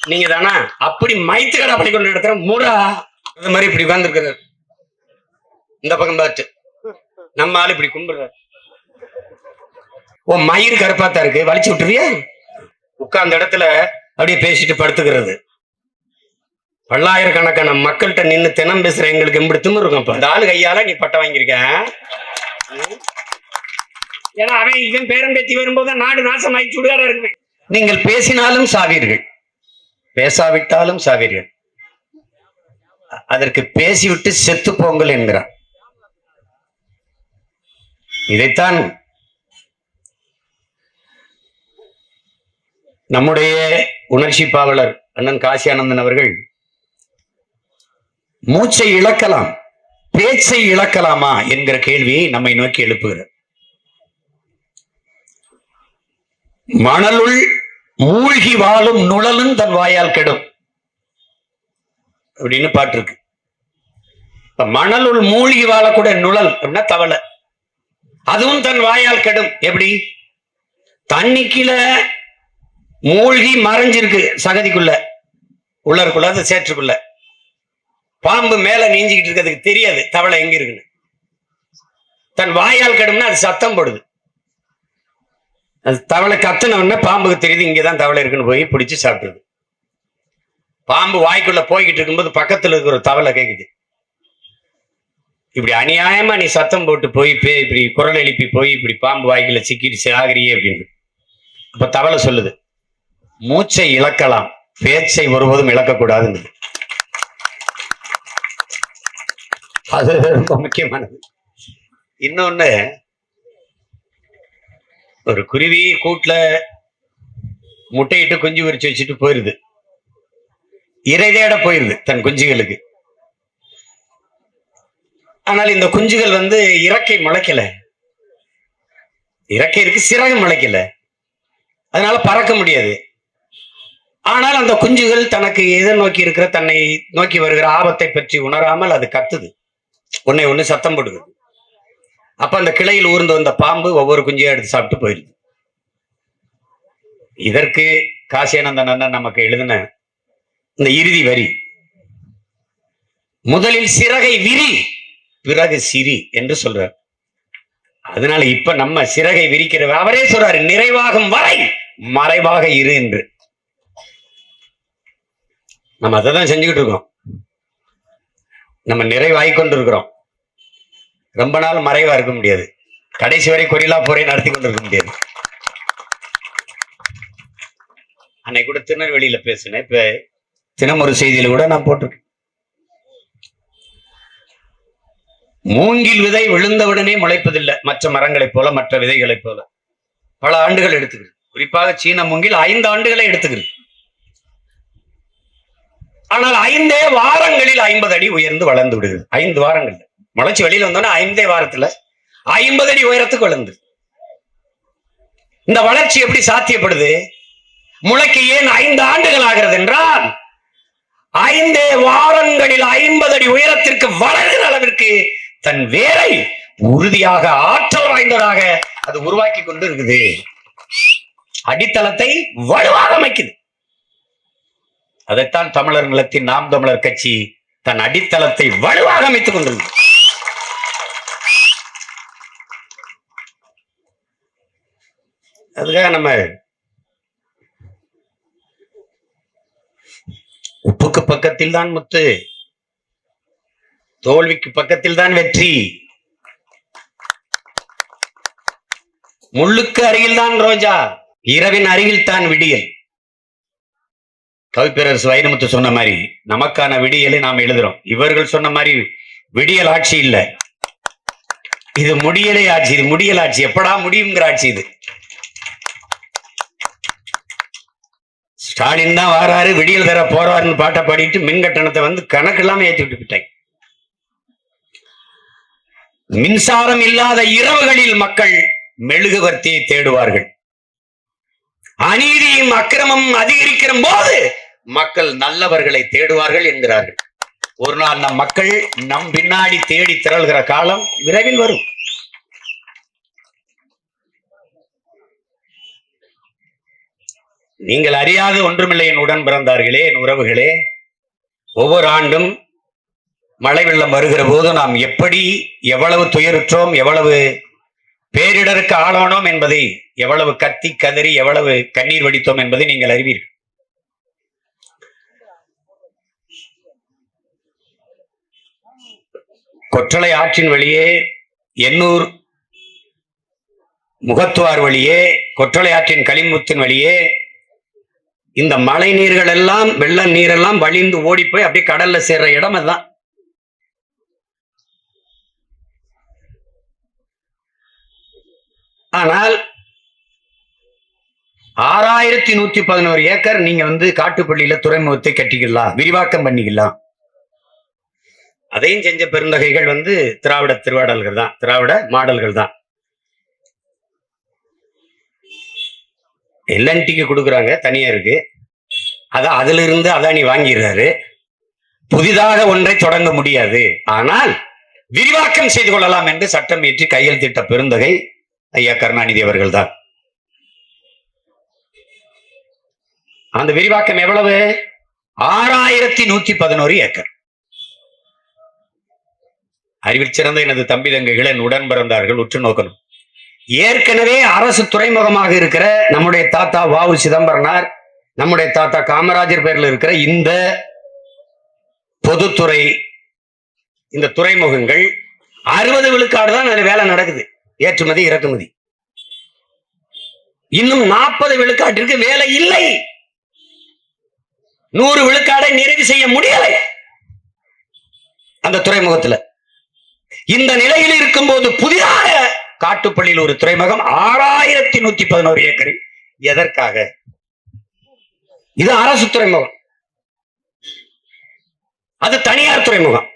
நீங்க தானா? அப்படி மைத்து கடை அப்படி கொண்டு நடத்துற மூடா அந்த மாதிரி இப்படி உட்கார்ந்துருக்கிறார். இந்த பக்கம் பார்த்து நம்ம ஆளு இப்படி கும்பிடுறாரு. ஓ மயிர் கருப்பாத்தா இருக்கு, வலிச்சு விட்டுருவியா? உட்கார்ந்த இடத்துல அப்படியே பேசிட்டு படுத்துக்கிறது. பல்லாயிரக்கணக்கான மக்கள்கிட்ட நின்று தினம் பேசுற எங்களுக்கு எப்படி திமிரு இருக்கும். இந்த ஆளு கையால நீ பட்டம் வாங்கியிருக்க. ஏன்னா அவன் இவன் பேரம் பேத்தி வரும்போது நாடு நாசம் ஆகி சுடுகாடா இருக்கு. நீங்கள் பேசினாலும் சாவீர்கள், பேசாவிட்டாலும் சாவீர்கள். அதற்கு பேசிவிட்டு செத்து போங்கள் என்கிறான். இதைத்தான் நம்முடைய உணர்ச்சி பாவலர் அண்ணன் காசி ஆனந்தன் அவர்கள் மூச்சை இழக்கலாம், பேச்சை இழக்கலாமா என்கிற கேள்வியை நம்மை நோக்கி எழுப்புகிறார். மணலுள் மூழ்கி வாழும் நுழலும் தன் வாயால் கெடும் அப்படின்னு பாட்டு இருக்கு. மணலுள் மூழ்கி வாழக்கூடிய நுழல் அப்படின்னா தவளை, அதுவும் தன் வாயால் கெடும். எப்படி? தண்ணிக்குள்ள மூழ்கி மறைஞ்சிருக்கு சகதிக்குள்ள, உள்ளருக்குள்ள, அது சேற்றுக்குள்ள. பாம்பு மேல நீஞ்சிக்கிட்டு இருக்கிறதுக்கு தெரியாது தவளை எங்க இருக்குன்னு. தன் வாயால் கெடும்னா அது சத்தம் போடுது. அது தவளை கத்துனவுடனே பாம்புக்கு தெரியுது இங்கதான் தவளை இருக்குன்னு போய் பிடிச்சு சாப்பிடுது. பாம்பு வாய்க்குள்ள போய்கிட்டு இருக்கும்போது பக்கத்துல இருக்கிற ஒரு தவளை கேக்குது, இப்படி அநியாயமா நீ சத்தம் போட்டு போய் இப்படி குரல் எழுப்பி போய் இப்படி பாம்பு வாய்க்குள்ள சிக்கிட்டு சாகிரியே அப்படின்னு. அப்ப தவளை சொல்லுது, மூச்சை இழக்கலாம், பேச்சை ஒருபோதும் இழக்கக்கூடாதுன்னு. அது ரொம்ப முக்கியமானது. இன்னொன்னு, ஒரு குருவி கூட்டுல முட்டையிட்டு குஞ்சு விரிச்சு வச்சுட்டு போயிருது, இறை தேட போயிருது தன் குஞ்சுகளுக்கு. ஆனால் இந்த குஞ்சுகள் இறக்கை முளைக்கல, இறக்கை இருக்கு, சிறகு முளைக்கல, அதனால பறக்க முடியாது. ஆனால் அந்த குஞ்சுகள் தனக்கு எதை நோக்கி இருக்கிற, தன்னை நோக்கி வருகிற ஆபத்தை பற்றி உணராமல் அது கத்துது, ஒண்ணு சத்தம் போடுது. அப்ப அந்த கிளையில் ஊர்ந்து வந்த பாம்பு ஒவ்வொரு குஞ்சையும் எடுத்து சாப்பிட்டு போயிருது. இதற்கு காசியானந்தன் அண்ணன் நமக்கு எழுதின இந்த இறுதி வரி, முதலில் சிறகை விரி பிறகு சிரி என்று சொல்றார். அதனால இப்ப நம்ம சிறகை விரிக்கிற, அவரே சொல்றாரு, நிறைவாகும் வரை மறைவாக இரு என்று. நம்ம அதை தான் செஞ்சுக்கிட்டு இருக்கோம். நம்ம நிறைவாய் கொண்டு இருக்கிறோம். ரொம்ப நாள் மறைவா இருக்க முடியாது, கடைசி வரை கொரில்லா போரை நடத்தி கொண்டு இருக்க முடியாது. அன்னைக்கு கூட திருநெல்வேலியில பேசினேன், இப்ப தினம் ஒரு செய்தியில கூட நான் போட்டிருக்கேன். மூங்கில் விதை விழுந்தவுடனே முளைப்பதில்லை, மற்ற மரங்களைப் போல, மற்ற விதைகளைப் போல பல ஆண்டுகள் எடுத்துக்கிறது. குறிப்பாக சீன மூங்கில் 5 ஆண்டுகளை எடுத்துக்கிறது. ஆனால் 5 வாரங்களில் 50 அடி உயர்ந்து வளர்ந்து விடுகிறது. 5 வாரங்கள் முளைச்சு வெளியில வந்தோன்னா 5 வாரத்துல 50 அடி உயரத்துக்கு வளர்ந்து. இந்த வளர்ச்சி எப்படி சாத்தியப்படுது? முளைக்க ஏன் 5 ஆண்டுகள் ஆகிறது என்றால், 5 வாரங்களில் 50 அடி உயரத்திற்கு வளர்கிற அளவிற்கு தன் வேரை உறுதியாக, ஆற்றல் வாய்ந்ததாக அது உருவாக்கி கொண்டு இருக்குது. அடித்தளத்தை வலுவாக அமைக்குது. அதைத்தான் தமிழர் நிலத்தின் நாம் தமிழர் கட்சி தன் அடித்தளத்தை வலுவாக அமைத்துக் கொண்டிருக்கிறது. அதுக்காக நம்ம உப்புக்கு பக்கத்தில் தான் முத்து, தோல்விக்கு பக்கத்தில் தான் வெற்றி, முள்ளுக்கு அருகில் தான் ரோஜா, இரவின் அருகில் தான் விடியல். கவிப்பேரரசு வைரமுத்து சொன்ன மாதிரி நமக்கான விடியலை நாம் எழுதுறோம். இவர்கள் சொன்ன மாதிரி விடியல் ஆட்சி இல்ல, இது முடியலை ஆட்சி. இது முடியல் ஆட்சி, எப்படா முடியுங்கிற ஆட்சி இது. ஸ்டாலின் தான் வாராரு, விடியல் தர போறாருன்னு பாட்டை பாடிட்டு மின் கட்டணத்தை கணக்கு இல்லாம ஏற்றி விட்டுட்டாங்க. மின்சாரம் இல்லாத இரவுகளில் மக்கள் மெழுகுவர்த்தியை தேடுவார்கள். அநீதியும் அக்கிரமம் அதிகரிக்கிற போது மக்கள் நல்லவர்களை தேடுவார்கள் என்கிறார்கள். ஒரு நாள் நம் மக்கள் நம் பின்னாடி தேடி திரள்கிற காலம் விரைவில் வரும். நீங்கள் அறியாத ஒன்றுமில்லை என் உடன் பிறந்தார்களே, என் உறவுகளே. ஒவ்வொரு ஆண்டும் மழை வெள்ளம் வருகிற போது நாம் எப்படி எவ்வளவு துயருற்றோம், எவ்வளவு பேரிடருக்கு ஆளானோம் என்பதை, எவ்வளவு கத்தி கதறி எவ்வளவு கண்ணீர் வடித்தோம் என்பதை நீங்கள் அறிவீர்கள். கொற்றலை ஆற்றின் வழியே, எண்ணூர் முகத்துவார் வழியே, கொற்றலை ஆற்றின் களிமுத்தின் வழியே இந்த மழை நீர்கள் எல்லாம், வெள்ள நீரெல்லாம் வழிந்து ஓடி போய் அப்படியே கடல்ல சேர்ற இடம் அதுதான். ஆனால் 6111 ஏக்கர் நீங்க காட்டுப்பள்ளியில துறைமுகத்தை கட்டிக்கலாம், விரிவாக்கம் பண்ணிக்கலாம். அதையும் செஞ்ச பெருந்தகைகள் திராவிட திருவாடல்கள் தான், திராவிட மாடல்கள் தான். எல்என்டிக்கு கொடுக்குறாங்க, தனியா இருக்கு. அதுல இருந்து அதானி வாங்கிடுறாரு. புதிதாக ஒன்றை தொடங்க முடியாது, ஆனால் விரிவாக்கம் செய்து கொள்ளலாம் என்று சட்டம் இயற்றி கையெழுத்திட்ட பெருந்தகை ஐயா கருணாநிதி அவர்கள் தான். அந்த விரிவாக்கம் எவ்வளவு? 6111 ஏக்கர். அறிவில் சிறந்த எனது தம்பி தங்கைகள், என் உடன் பிறந்தார்கள், உற்று நோக்கணும். ஏற்கனவே அரசு துறைமுகமாக இருக்கிற நம்முடைய தாத்தா வ.உ. சிதம்பரனார், நம்முடைய தாத்தா காமராஜர் பேர்ல இருக்கிற இந்த பொதுத்துறை, இந்த துறைமுகங்கள் 60 விழுக்காடு தான் அது வேலை நடக்குது, ஏற்றுமதி இறக்குமதி. இன்னும் 40 விழுக்காட்டிற்கு வேலை இல்லை. 100 விழுக்காடை நிறைவு செய்ய முடியலை அந்த துறைமுகத்துல. இந்த நிலையில் இருக்கும் போது புதிதாக காட்டுப்பள்ளியில் ஒரு துறைமுகம் 6111 ஏக்கரில் எதற்காக? இது அரசு துறைமுகம், அது தனியார் துறைமுகம்.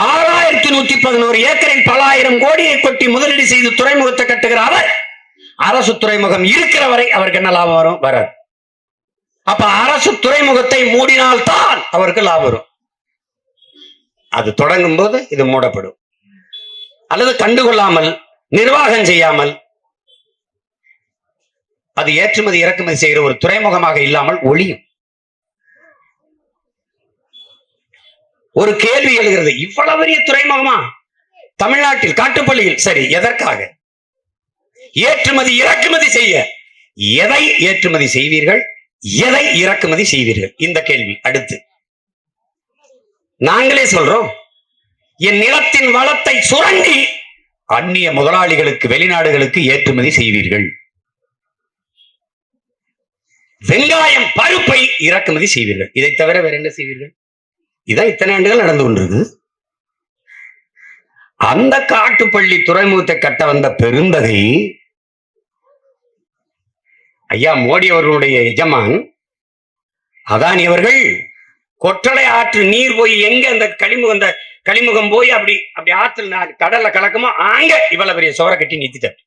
6111 ஏக்கரில் பல ஆயிரம் கோடியை கொட்டி முதலீடு செய்து துறைமுகத்தை கட்டுகிற அவர், அரசு துறைமுகம் இருக்கிற வரை அவருக்கு என்ன லாபம் வரும்? வராது. அப்ப அரசு துறைமுகத்தை மூடினால்தான் அவருக்கு லாபம் வரும். அது தொடங்கும் போது இது மூடப்படும். அல்லது கண்டுகொள்ளாமல், நிர்வாகம் செய்யாமல், அது ஏற்றுமதி இறக்குமதி செய்கிற ஒரு துறைமுகமாக இல்லாமல் ஒளியும். ஒரு கேள்வி எழுகிறது, இவ்வளவு பெரிய துறைமுகமா தமிழ்நாட்டில் காட்டுப்பள்ளியில்? சரி, எதற்காக? ஏற்றுமதி இறக்குமதி செய்ய. எதை ஏற்றுமதி செய்வீர்கள், எதை இறக்குமதி செய்வீர்கள்? இந்த கேள்வி. அடுத்து நாங்களே சொல்றோம், என் நிலத்தின் வளத்தை சுரண்டி அந்நிய முதலாளிகளுக்கு, வெளிநாடுகளுக்கு ஏற்றுமதி செய்வீர்கள். வெங்காயம், பருப்பை இறக்குமதி செய்வீர்கள். இதை தவிர வேற என்ன செய்வீர்கள்? இதான் இத்தனை ஆண்டுகள் நடந்து கொண்டிருக்கு. அந்த காட்டுப்பள்ளி துறைமுகத்தை கட்ட வந்த பெருந்தகை ஐயா மோடி அவர்களுடைய எஜமான் அதானி அவர்கள் கொற்றலை ஆற்று நீர் போய் எங்க அந்த களிமுகம் போய் அப்படி ஆற்றுல கடல்ல கலக்குமோ அங்க இவ்வளவு பெரிய சுவரை கட்டி நிறுத்திட்டார்.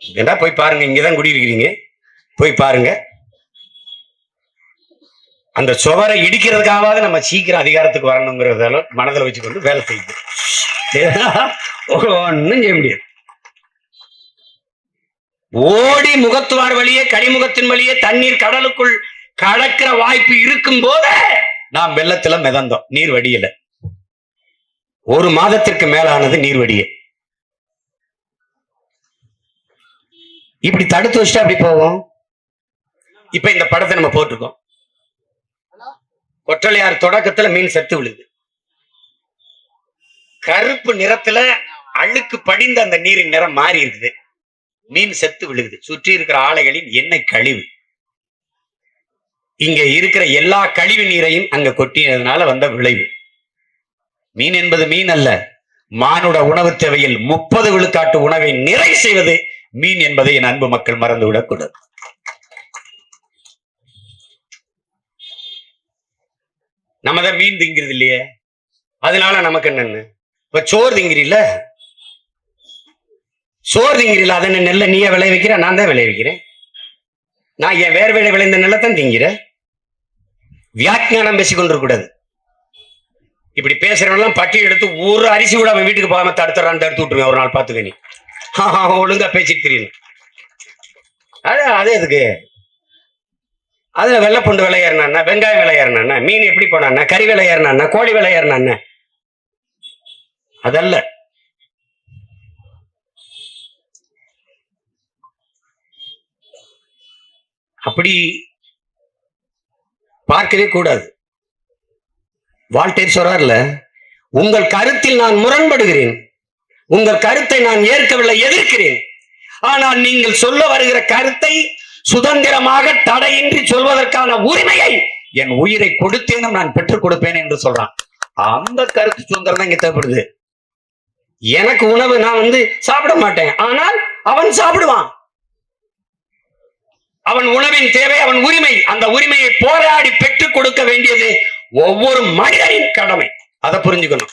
ஏண்டா போய் பாருங்க, இங்கதான் குடியிருக்கிறீங்க, போய் பாருங்க. அந்த சுவரை இடிக்கிறதுக்காவது நம்ம சீக்கிரம் அதிகாரத்துக்கு வரணுங்கிறதால மனதில் வச்சுக்கொண்டு வேலை செய்யுது. ஒன்னும் செய்ய முடியாது. ஓடி முகத்துவார் வழியே, கனிமுகத்தின் வழியே தண்ணீர் கடலுக்குள் கலக்கிற வாய்ப்பு இருக்கும் போது நாம் வெள்ளத்துல மிதந்தோம், நீர் வடியல. 1 மாதத்திற்கு மேலானது நீர் வடிய. இப்படி தடுத்து வச்சுட்டு அப்படி போவோம். இப்ப இந்த படத்தை நம்ம போட்டிருக்கோம். கொற்றலையார் தொடக்கத்துல மீன் செத்து விழுது. கருப்பு நிறத்துல அழுக்கு படிந்த அந்த நீரின் நிறம் மாறி இருக்குது. மீன் செத்து விழுகுது. சுற்றி இருக்கிற ஆலைகளின் எண்ணெய் கழிவு, இங்க இருக்கிற எல்லா கழிவு நீரையும் அங்க கொட்டினதுனால வந்த விளைவு. மீன் என்பது மீன் அல்ல, மானுட உணவு தேவையில் 30 விழுக்காட்டு உணவை நிறை செய்வது மீன் என்பதை என் அன்பு மக்கள் மறந்துவிடக் கூடாது. நம்ம தான் மீன் திங்கிறது இல்லையே, அதனால நமக்கு என்னன்னு? இப்ப சோறு திங்கிறீல்ல, சோறு திங்கிறீல்ல, அதை நெல்லை நீயே விளைவிக்கிற, நான் தான் விளைவிக்கிறேன். நான் என் வேறு வேலை விளைந்த நெல்லைத்தான் திங்கிற. வியாக்கியானம் பேசிக்கொண்டிருக்க கூடாது. இப்படி பேசுறவெல்லாம் பட்டி எடுத்து ஒரு அரிசி கூட அவன் வீட்டுக்கு போகாம தடுத்துறான்னு தடுத்து விட்டுருவேன். ஒரு நாள் பார்த்துக்க, நீ ஒழுங்கா பேசிட்டு தெரியணும். அது எதுக்கு? அதுல வெள்ளைப்பூண்டு விலை ஏறினா, வெங்காயம் விலை ஏறினா, மீன் எப்படி போனா, கறி விலை ஏறினா, கோழி விலை ஏறினா, அதல்ல. அப்படி பார்க்கவே கூடாது. வால்டேர் சொல்றார்ல, உங்கள் கருத்தில் நான் முரண்படுகிறேன், உங்கள் கருத்தை நான் ஏற்கவில்லை, எதிர்க்கிறேன். ஆனால் நீங்கள் சொல்ல வருகிற கருத்தை சுதந்திரமாக தடையின்றி சொல்வதற்கான உரிமையை என் உயிரை கொடுத்தேனும் நான் பெற்றுக் கொடுப்பேன் என்று சொல்றான். அந்த கருத்து சுதந்திரம் தான் இங்க தேவைப்படுது. எனக்கு உணவு நான் சாப்பிட மாட்டேன், ஆனால் அவன் சாப்பிடுவான். அவன் உணவின் தேவை, அவன் உரிமை. அந்த உரிமையை போராடி பெற்றுக் கொடுக்க வேண்டியது ஒவ்வொரு மனிதனின் கடமை. அதை புரிஞ்சுக்கணும்.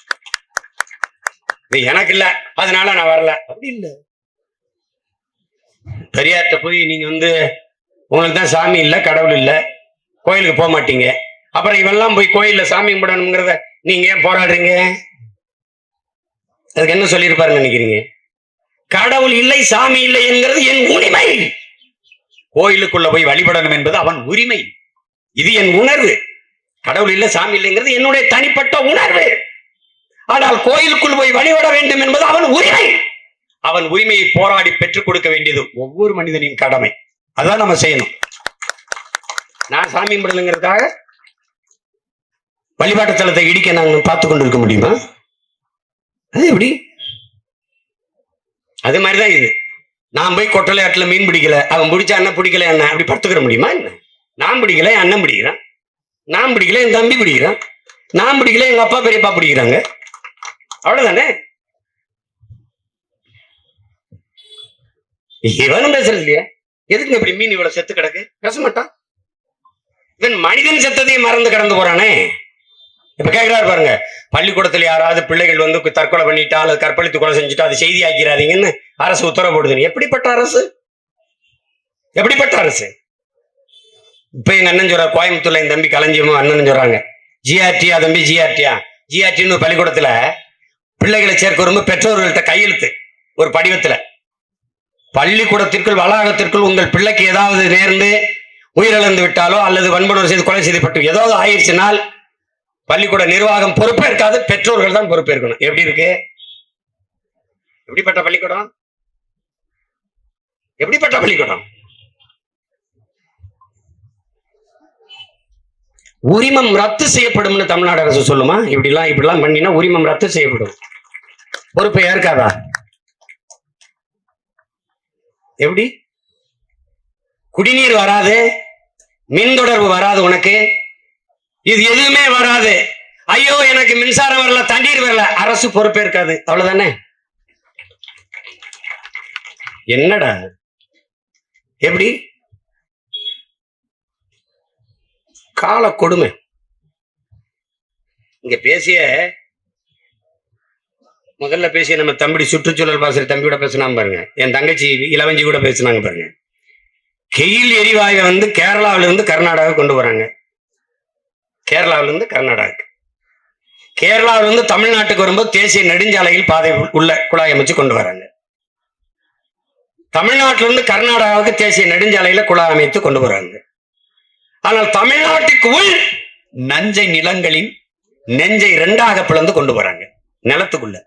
எனக்கு இல்ல, அதனால நான் வரல, அப்படி இல்ல. பெரியார்ட்ட போய் நீங்க உங்களுக்கு தான் சாமி இல்ல, கடவுள் இல்ல, கோயிலுக்கு போக மாட்டீங்க, அப்புறம் இவெல்லாம் போய் கோயில்ல சாமி கும்பிடணுங்கிறத நீங்க ஏன் போராடுறீங்க? அதுக்கு என்ன சொல்லியிருப்பாருன்னு நினைக்கிறீங்க? கடவுள் இல்லை, சாமி இல்லை என்கிறது என் உரிமை. கோயிலுக்குள்ள போய் வழிபடணும் என்பது அவன் உரிமை. இது என் உணர்வு. கடவுள் இல்லை, சாமி இல்லைங்கிறது என்னுடைய தனிப்பட்ட உணர்வு. ஆனால் கோயிலுக்குள் போய் வழிபட வேண்டும் என்பது அவன் உரிமை. அவன் உரிமையை போராடி பெற்றுக் கொடுக்க வேண்டியது ஒவ்வொரு மனிதனின் கடமை. அதான் நம்ம செய்யணும். நான் சாமி கும்பிடலுங்கிறதுக்காக வழிபாட்டு தலத்தை இடிக்க நான் பார்த்து கொண்டு இருக்க முடியுமா? அது எப்படி? அது மாதிரிதான் இது. நான் போய் கொட்டலை ஆட்டுல மீன் பிடிக்கல, அவன் பிடிச்ச அண்ணன் பிடிக்கல, அண்ணன் அப்படி படுத்துக்கிற முடியுமா என்ன? நான் பிடிக்கல, என் அண்ணன் பிடிக்கிறான். நான் பிடிக்கல, என் தம்பி பிடிக்கிறான். நான் பிடிக்கல, எங்க அப்பா பெரியப்பா பிடிக்கிறாங்க. அவ்வளவுதானே. இவனும் பேசுறது இல்லையா? எதுக்கு இப்படி மீன் இவ்வளவு செத்து கிடக்கு? பேச மாட்டான். இவன் மனிதன் செத்ததையும் மறந்து கடந்து போறானே. இப்ப கேட்கிறாரு பாருங்க, பள்ளிக்கூடத்துல யாராவது பிள்ளைகள் தற்கொலை பண்ணிட்டா அல்லது கற்பழித்து கொலை செஞ்சுட்டா அது செய்தி ஆக்கிறாதீங்கன்னு அரசு உத்தரவு போடுது. எப்படிப்பட்ட அரசு? எப்படிப்பட்ட அரசு? இப்ப எங்க அண்ணன் சொல்ற, கோயம்புத்தூர்ல என் தம்பி களஞ்சியமும் அண்ணன் சொல்றாங்க, ஜிஆர்டியா தம்பி, ஜிஆர்டின்னு பள்ளிக்கூடத்துல பிள்ளைகளை சேர்க்க வரும்போது பெற்றோர்கள்ட்ட கையெழுத்து ஒரு படிவத்துல, பள்ளிக்கூடத்திற்குள் வளாகத்திற்குள் உங்கள் பிள்ளைக்கு ஏதாவது நேர்ந்து உயிரிழந்து விட்டாலோ அல்லது வன்புணர்வு செய்து கொலை செய்யப்பட்டு ஏதாவது ஆயிடுச்சுனால் பள்ளிக்கூட நிர்வாகம் பொறுப்பேற்காது, பெற்றோர்கள் தான் பொறுப்பேற்கணும். எப்படி இருக்கு? எப்படிப்பட்ட பள்ளிக்கூடம்? எப்படிப்பட்ட பள்ளிக்கூடம்? உரிமம் ரத்து செய்யப்படும் தமிழ்நாடு அரசு சொல்லுமா? இப்படிலாம் பண்ணினா உரிமம் ரத்து செய்யப்படும். பொறுப்பை ஏற்காதா? எப்படி? குடிநீர் வராது, மின் தொடர்பு வராது, உனக்கு இது எதுவுமே வராது. ஐயோ எனக்கு மின்சாரம் வரல, தண்ணீர் வரல, அரசு பொறுப்பேற்காது. அவ்வளவுதானே. என்னடா எப்படி? கால கொடுமை. இங்க முதல்ல பேசிய நம்ம தம்பி சுற்றுச்சூழல் பாசர் தம்பி கூட பேசினா பாருங்க, என் தங்கச்சி இளவஞ்சி கூட பேசினாங்க பாருங்க. கெயில் எரிவாயு கேரளாவிலிருந்து கர்நாடகா கொண்டு வராங்க. கேரளாவிலிருந்து கர்நாடகாவுக்கு, கேரளாவிலிருந்து தமிழ்நாட்டுக்கு வரும்போது தேசிய நெடுஞ்சாலையில் பாதை உள்ள குழாய் அமைச்சு கொண்டு வராங்க. தமிழ்நாட்டிலிருந்து கர்நாடகாவுக்கு தேசிய நெடுஞ்சாலையில குழாய் அமைத்து கொண்டு வராங்க. ஆனால் தமிழ்நாட்டுக்கு உள் நஞ்சை நிலங்களின் நெஞ்சை இரண்டாக பிளந்து கொண்டு வராங்க. நிலத்துக்குள்ள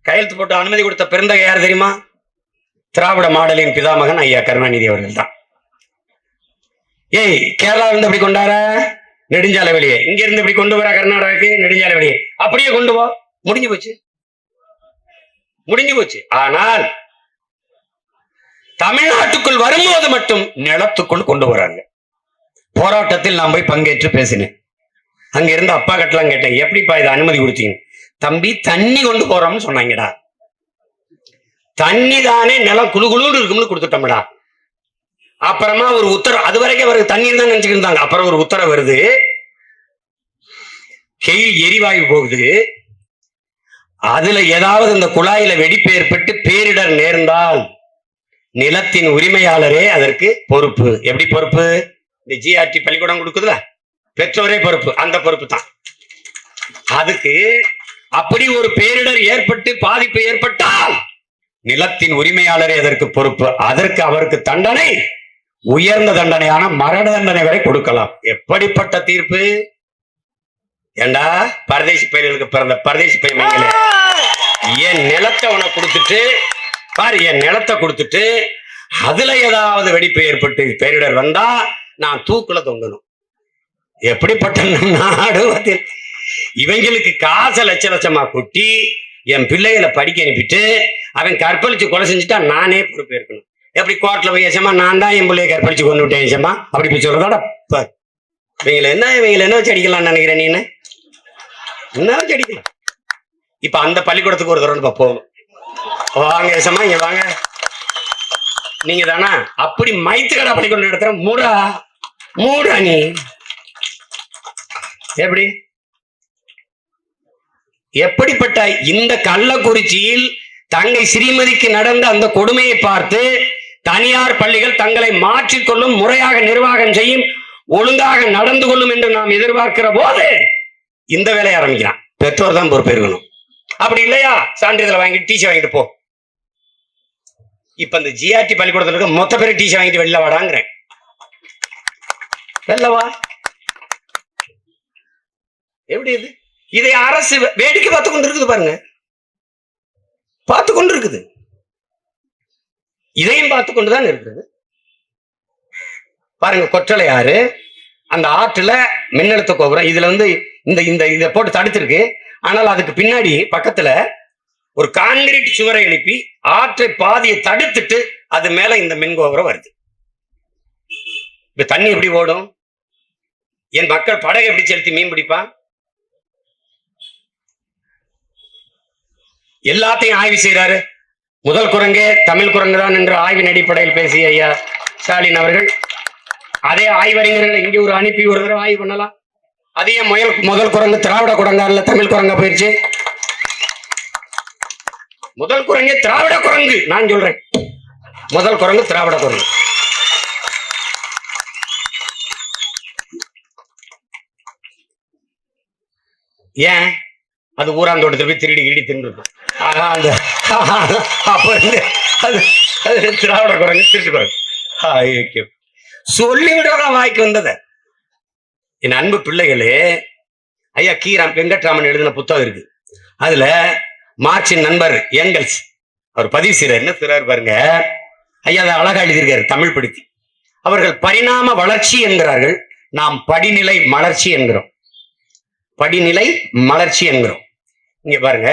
கையெழுத்து போட்டு அனுமதி கொடுத்த பெருந்தகை யார் தெரியுமா? திராவிட மாடலின் பிதாமகன் ஐயா கருணாநிதி அவர்கள் தான். கேரளாவில இருந்து அப்படி கொண்டார நெடுஞ்சாலை வெளியே, இங்க இருந்து இப்படி கொண்டு வர கர்நாடகாவுக்கு நெடுஞ்சாலை வெளியே, அப்படியே கொண்டு போ, முடிஞ்சு போச்சு, முடிஞ்சு போச்சு. ஆனால் தமிழ்நாட்டுக்குள் வரும்போது மட்டும் நிலத்துக்குள் கொண்டு வராங்க. போராட்டத்தில் நான் போய் பங்கேற்று பேசினேன். அங்க இருந்து அப்பா கட்டலாம் கேட்டேன், எப்படிப்பா இதை அனுமதி கொடுத்தீங்க? தம்பி தண்ணி கொண்டு போறோம்னு சொன்னாங்கடா. தண்ணி தானே நிலம் குழுகுழுன்னு இருக்கும்னு கொடுத்துட்டோம்டா. அப்புறமா ஒரு உத்தரவு, அது வரைக்கும் அவருக்கு தண்ணீர் தான் நினைச்சுக்கிட்டு இருந்தாங்க. அப்புறம் ஒரு உத்தரவு வருது, கெயில் எரிவாயு போகுது, அதுல ஏதாவது இந்த குழாயில வெடிப்பு ஏற்பட்டு பேரிடர் நேர்ந்தால் நிலத்தின் உரிமையாளரே அதற்கு பொறுப்பு. எப்படி பொறுப்பு? இந்த ஜிஆர்டி பள்ளிக்கூடம் கொடுக்குதுல, பெற்றோரே பொறுப்பு. அந்த பொறுப்பு தான் அதுக்கு. அப்படி ஒரு பேரிடர் ஏற்பட்டு பாதிப்பு ஏற்பட்டால் நிலத்தின் உரிமையாளரே அதற்கு பொறுப்பு. அதற்கு அவருக்கு தண்டனை உயர்ந்த தண்டனையான மரண தண்டனை வரை கொடுக்கலாம். எப்படிப்பட்ட தீர்ப்பு! ஏண்டா பரதேசி பயிர்களுக்கு பிறந்த பரதேசி பையன், என் நிலத்தை உனக்கு கொடுத்துட்டு பாரு, என் நிலத்தை கொடுத்துட்டு அதுல ஏதாவது வெடிப்பு ஏற்பட்டு பேரிடர் வந்தா நான் தூக்குல தொங்கணும். எப்படிப்பட்ட நாடு! இவங்களுக்கு காசை லட்ச லட்சமா கொட்டி என் பிள்ளைகளை படிக்க அனுப்பிட்டு அவன் கற்பழிச்சு கொலை செஞ்சுட்டா நானே பொறுப்பேற்கணும். எப்படி கோர்ட்ல போய் ஏசமா நான் தான் என் பிள்ளைய கற்பழிச்சு கொண்டு விட்டேன் ஏசமா அப்படி போய் சொல்றதோட இவங்களை என்ன வச்சு அடிக்கலாம்னு நினைக்கிறேன். நீ என்ன வச்சு அடிக்கலாம்? இப்ப அந்த பள்ளிக்கூடத்துக்கு ஒரு தடவை போகணும். வாங்க ஏசமா இங்க வாங்க, நீங்க தானா அப்படி மைத்துக்கடா பள்ளிக்கூடம் நடத்துற மூடா மூடா நீ எப்படி? எப்படிப்பட்ட இந்த கள்ளக்குறிச்சியில் தங்கை ஸ்ரீமதிக்கு நடந்த அந்த கொடுமையை பார்த்து தனியார் பள்ளிகள் தங்களை மாற்றிக்கொள்ளும், முறையாக நிர்வாகம் செய்யும், ஒழுங்காக நடந்து கொள்ளும் என்று நாம் எதிர்பார்க்கிற போது இந்த வேலையை ஆரம்பிக்கிறான். பெற்றோர் தான் பொறுப்பேற்கணும். அப்படி இல்லையா சான்றிதழ் வாங்கிட்டு டீச்சர் வாங்கிட்டு போ. இப்ப இந்த ஜிஆர்டி பள்ளிக்கூடத்துல இருக்க மொத்த பேரை டீச்சர் வாங்கிட்டு வெளில வாடாங்கிறேன். வெளிலவா எப்படி இது? இதை அரசு வேடிக்கை பார்த்து கொண்டு இருக்குது பாருங்க, பார்த்து கொண்டு இருக்குது. இதையும் பார்த்து கொண்டுதான் இருக்குது பாருங்க. கொற்றலை ஆறு, அந்த ஆற்றுல மின்னழுத்த கோபுரம், இதுல இந்த இதை போட்டு தடுத்திருக்கு. ஆனால் அதுக்கு பின்னாடி பக்கத்துல ஒரு கான்கிரீட் சுவரை எழுப்பி ஆற்றை பாதியை தடுத்துட்டு அது மேல இந்த மின் கோபுரம் வருது. இப்ப தண்ணி எப்படி ஓடும்? என் மக்கள் படகை எப்படி செலுத்தி மீன் பிடிப்பான்? எல்லாத்தையும் ஆய்வு செய்யறாரு. முதல் குரங்கே தமிழ் குரங்கு தான் என்ற ஆய்வின் அடிப்படையில் பேசிய ஐயா ஸ்டாலின் அவர்கள், அதே ஆய்வறிஞர்களை இங்கே ஒரு அனுப்பி ஒரு தடவை ஆய்வு பண்ணலாம். அதே முதல் குரங்கு திராவிட குரங்கா இல்ல தமிழ் குரங்கா போயிருச்சு? முதல் குரங்கே திராவிட குரங்கு, நான் சொல்றேன் முதல் குரங்கு திராவிட குரங்கு. ஏன்? அது ஊராந்தோட்டத்தில் போய் திருடி கிடி தின்றுருக்கும். அது திராவிட குரங்கு திருட்டு குரங்கு சொல்லிவிடலாம் வாய்க்கு வந்தத. என் அன்பு பிள்ளைகளே, ஐயா கீராம் வெங்கட்ராமன் எழுதின புத்தகம் இருக்கு. அதுல மார்க்சின் நண்பர் ஏங்கல்ஸ் அவர் பதிவு செய்யறாரு. என்ன செய்றாரு பாருங்க ஐயா, அதை அழகா எழுதியிருக்காரு தமிழ் படுத்தி. அவர்கள் பரிணாம வளர்ச்சி என்கிறார்கள், நாம் படிநிலை மலர்ச்சி என்கிறோம். படிநிலை மலர்ச்சி என்கிறோம். இங்க பாருங்க,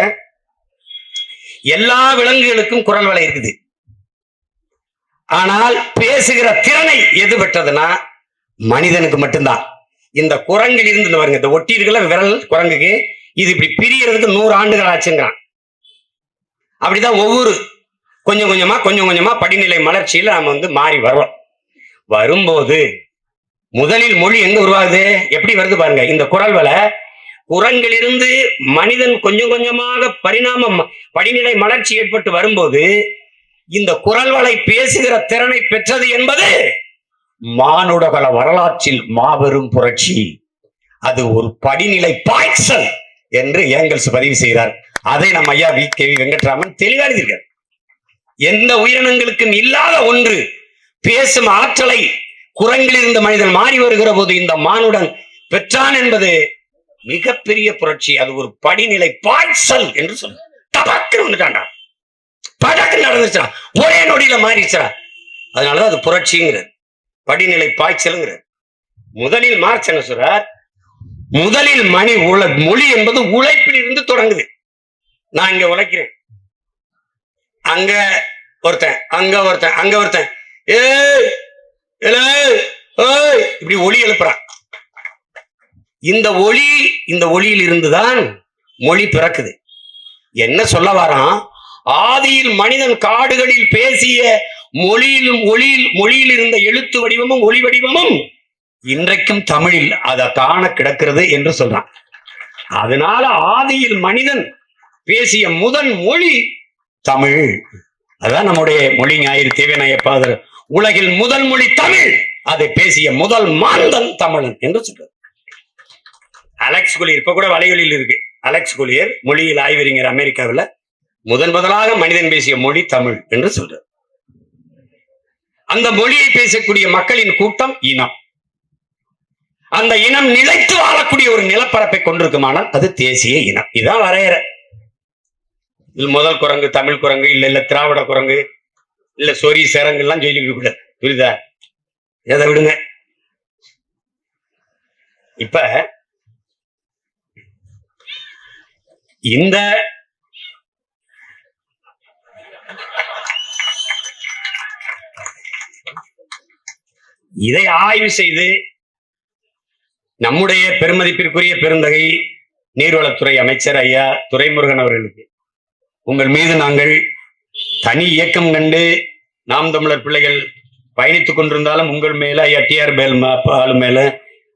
எல்லா விலங்குகளுக்கும் குரல் வளை இருக்குது. ஆனால் பேசுகிற திறனை எது பெற்றதுன்னா மனிதனுக்கு மட்டும்தான். இந்த குரங்கில் இருந்து பாருங்க, இந்த ஒட்டி இருக்கிற விரல் குரங்குக்கு இது இப்படி பிரியறதுக்கு 100 ஆண்டுகள் ஆச்சுங்கிறான். அப்படிதான் ஒவ்வொரு கொஞ்சம் கொஞ்சமா படிநிலை மலர்ச்சியில நாம மாறி வர்றோம். வரும்போது முதலில் மொழி எங்க உருவாகுது? எப்படி வருது பாருங்க. இந்த குரல் வளை குரங்கிலிருந்து மனிதன் கொஞ்சம் கொஞ்சமாக படிநிலை மலர்ச்சி ஏற்பட்டு வரும்போது இந்த குரல் வளை பேசுகிற திறனை பெற்றது என்பது மானுடகல வரலாற்றில் மாபெரும் புரட்சி. அது ஒரு படிநிலை பாய்ச்சல் என்று ஏங்கல்ஸ் பதிவு செய்கிறார். அதை நம்ம ஐயா வி வெங்கட்ராமன் தெளிவாக எழுதியிருக்கார். எந்த உயிரினங்களுக்கும் இல்லாத ஒன்று பேசும் ஆற்றலை குரங்கில் இருந்த மனிதன் மாறி வருகிற போது இந்த மானுடன் பெற்றான் என்பது மிகப்பெரிய புரட்சி. அது ஒரு படிநிலை பாய்ச்சல் என்று சொல்ல தபக்கு வந்துட்டான்டா, படக்கு நடந்துச்சா, ஒரே நொடியில மாறிச்சா. அதனாலதான் அது புரட்சிங்கிறது, படிநிலை பாய்ச்சல்ங்கிறது. முதலில் மார்க்ஸ் என்ன சொல்றார்? முதலில் மொழி என்பது உழைப்பில் இருந்து தொடங்குது. நான் இங்க உழைக்கிறேன், அங்க ஒருத்தன், அங்க ஒருத்தன், அங்க ஒருத்தன், இப்படி ஒளி எழுப்புறான். இந்த ஒளியில் இருந்துதான் மொழி பிறக்குது. என்ன சொல்ல வரான்? ஆதியில் மனிதன் காடுகளில் பேசிய மொழியில் இருந்த எழுத்து வடிவமும் ஒளி வடிவமும் இன்றைக்கும் தமிழில் அதை காண கிடக்கிறது என்று சொல்றான். அதனால ஆதியில் மனிதன் பேசிய முதல் மொழி தமிழ். அதான் நம்முடைய மொழி ஞாயிறு தேவநாயப்பாதர் உலகில் முதல் மொழி தமிழ், அதை பேசிய முதல் மாந்தன் தமிழன் என்று சொல்றார். அலெக்ஸ் குலியர் இப்ப கூட வலைகளில் இருக்கு. அலெக்ஸ் குலியர் மொழியில் ஆய்வறிஞர், அமெரிக்காவில் முதலாக மனிதன் பேசிய மொழி தமிழ் என்று சொல்றார். அந்த மொழியை பேசக்கூடிய மக்களின் கூட்டம் இனம். அந்த இனம் நிலைத்து வாழக்கூடிய ஒரு நிலப்பரப்பை கொண்டிருக்குமானால் அது தேசிய இனம். இதான் வரையறை. முதல் குரங்கு தமிழ் குரங்கு இல்ல திராவிட குரங்கு இல்ல சொறி சேரங்கு எல்லாம் சொல்லிக்க கூடாது. புரியுதா? எதை விடுங்க. இப்ப இந்த இதை ஆய்வு செய்து நம்முடைய பெருமதிப்பிற்குரிய பெருந்தகை நீர்வளத்துறை அமைச்சர் ஐயா துரைமுருகன் அவர்களுக்கு உங்கள் மீது நாங்கள் தனி இயக்கம் கண்டு நாம் தமிழர் பிள்ளைகள் பயணித்துக் கொண்டிருந்தாலும் உங்கள் மேல ஐயா டிஆர் பாலு மேல,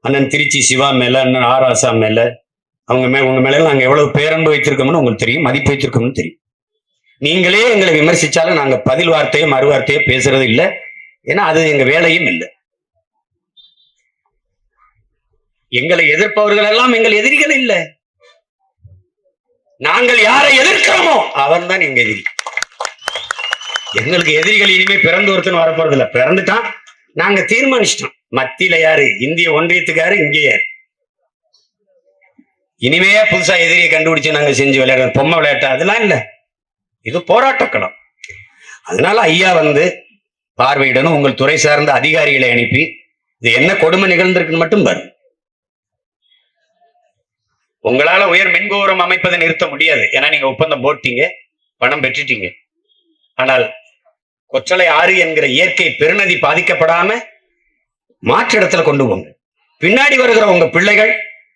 அண்ணன் திருச்சி சிவா மேல, அண்ணன் ஆர் ஆசா மேல, உங்க மேல நாங்க எவ்வளவு பேரன்பு வைத்திருக்கோம்னு உங்களுக்கு தெரியும், மதிப்பு வைத்திருக்கோம்னு தெரியும். நீங்களே எங்களை விமர்சிச்சாலும் நாங்க பதில் வார்த்தையோ மறுவார்த்தையோ பேசுறது இல்லை. ஏன்னா அது எங்க வேலையும் இல்லை. எங்களை எதிர்ப்பவர்கள் எல்லாம் எங்கள் எதிரிகள் இல்லை. நாங்கள் யாரை எதிர்க்கிறோமோ அவன் தான் எங்க எதிரி. எங்களுக்கு எதிரிகள் இனிமே பிறந்து ஒருத்தன் வரப்போறது இல்லை. பிறந்துட்டான், நாங்க தீர்மானிச்சிட்டோம். மத்தியில யாரு? இந்திய ஒன்றியத்துக்காரு, இங்கே யாரு? இனிமே புதுசா எதிரியை கண்டுபிடிச்சு நாங்க செஞ்சு விளையாடுற பொம்மை விளையாட்டு அதெல்லாம் இல்ல. இது போராட்டக்களம். அதனால ஐயா பார்வையிடணும். உங்கள் துறை சார்ந்த அதிகாரிகளை அனுப்பி இது என்ன கொடுமை நிகழ்ந்திருக்குன்னு மட்டும் பாரு. உங்களால உயர் மின்கோபுரம் அமைப்பதை நிறுத்த முடியாது. ஏன்னா நீங்க ஒப்பந்தம் போட்டீங்க, பணம் பெற்றுட்டீங்க. ஆனால் கொச்சலை ஆறு என்கிற இயற்கை பெருநதி பாதிக்கப்படாம மாற்று இடத்துல கொண்டு போங்க. பின்னாடி வருகிற உங்க பிள்ளைகள்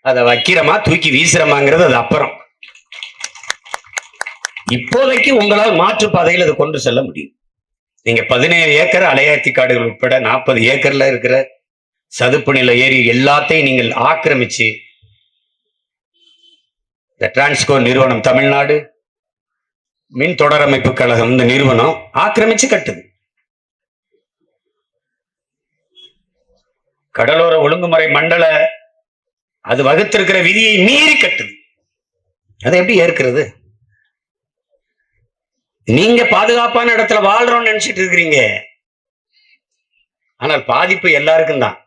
அதை வைக்கிறமா தூக்கி வீசுறமாங்கிறது அது அப்புறம். இப்போதைக்கு உங்களால் மாற்று பாதையில் அதை கொண்டு செல்ல முடியும். நீங்க 17 ஏக்கர் அலையாத்தி காடுகள் உட்பட 40 ஏக்கர்ல இருக்கிற சதுப்பு நில ஏரி எல்லாத்தையும் நீங்கள் ஆக்கிரமிச்சு இந்த டிரான்ஸ்கோ நிறுவனம், தமிழ்நாடு மின் தொடரமைப்பு கழகம், இந்த நிறுவனம் ஆக்கிரமிச்சு கட்டுது. கடலோர ஒழுங்குமுறை மண்டல அது வகுத்திருக்கிற விதியை மீறி கட்டுது. அதை எப்படி ஏற்கிறது? நீங்க பாதுகாப்பான இடத்துல வாழ்றோம்னு நினைச்சிட்டு இருக்கிறீங்க. ஆனால் பாதிப்பு எல்லாருக்கும் தான்.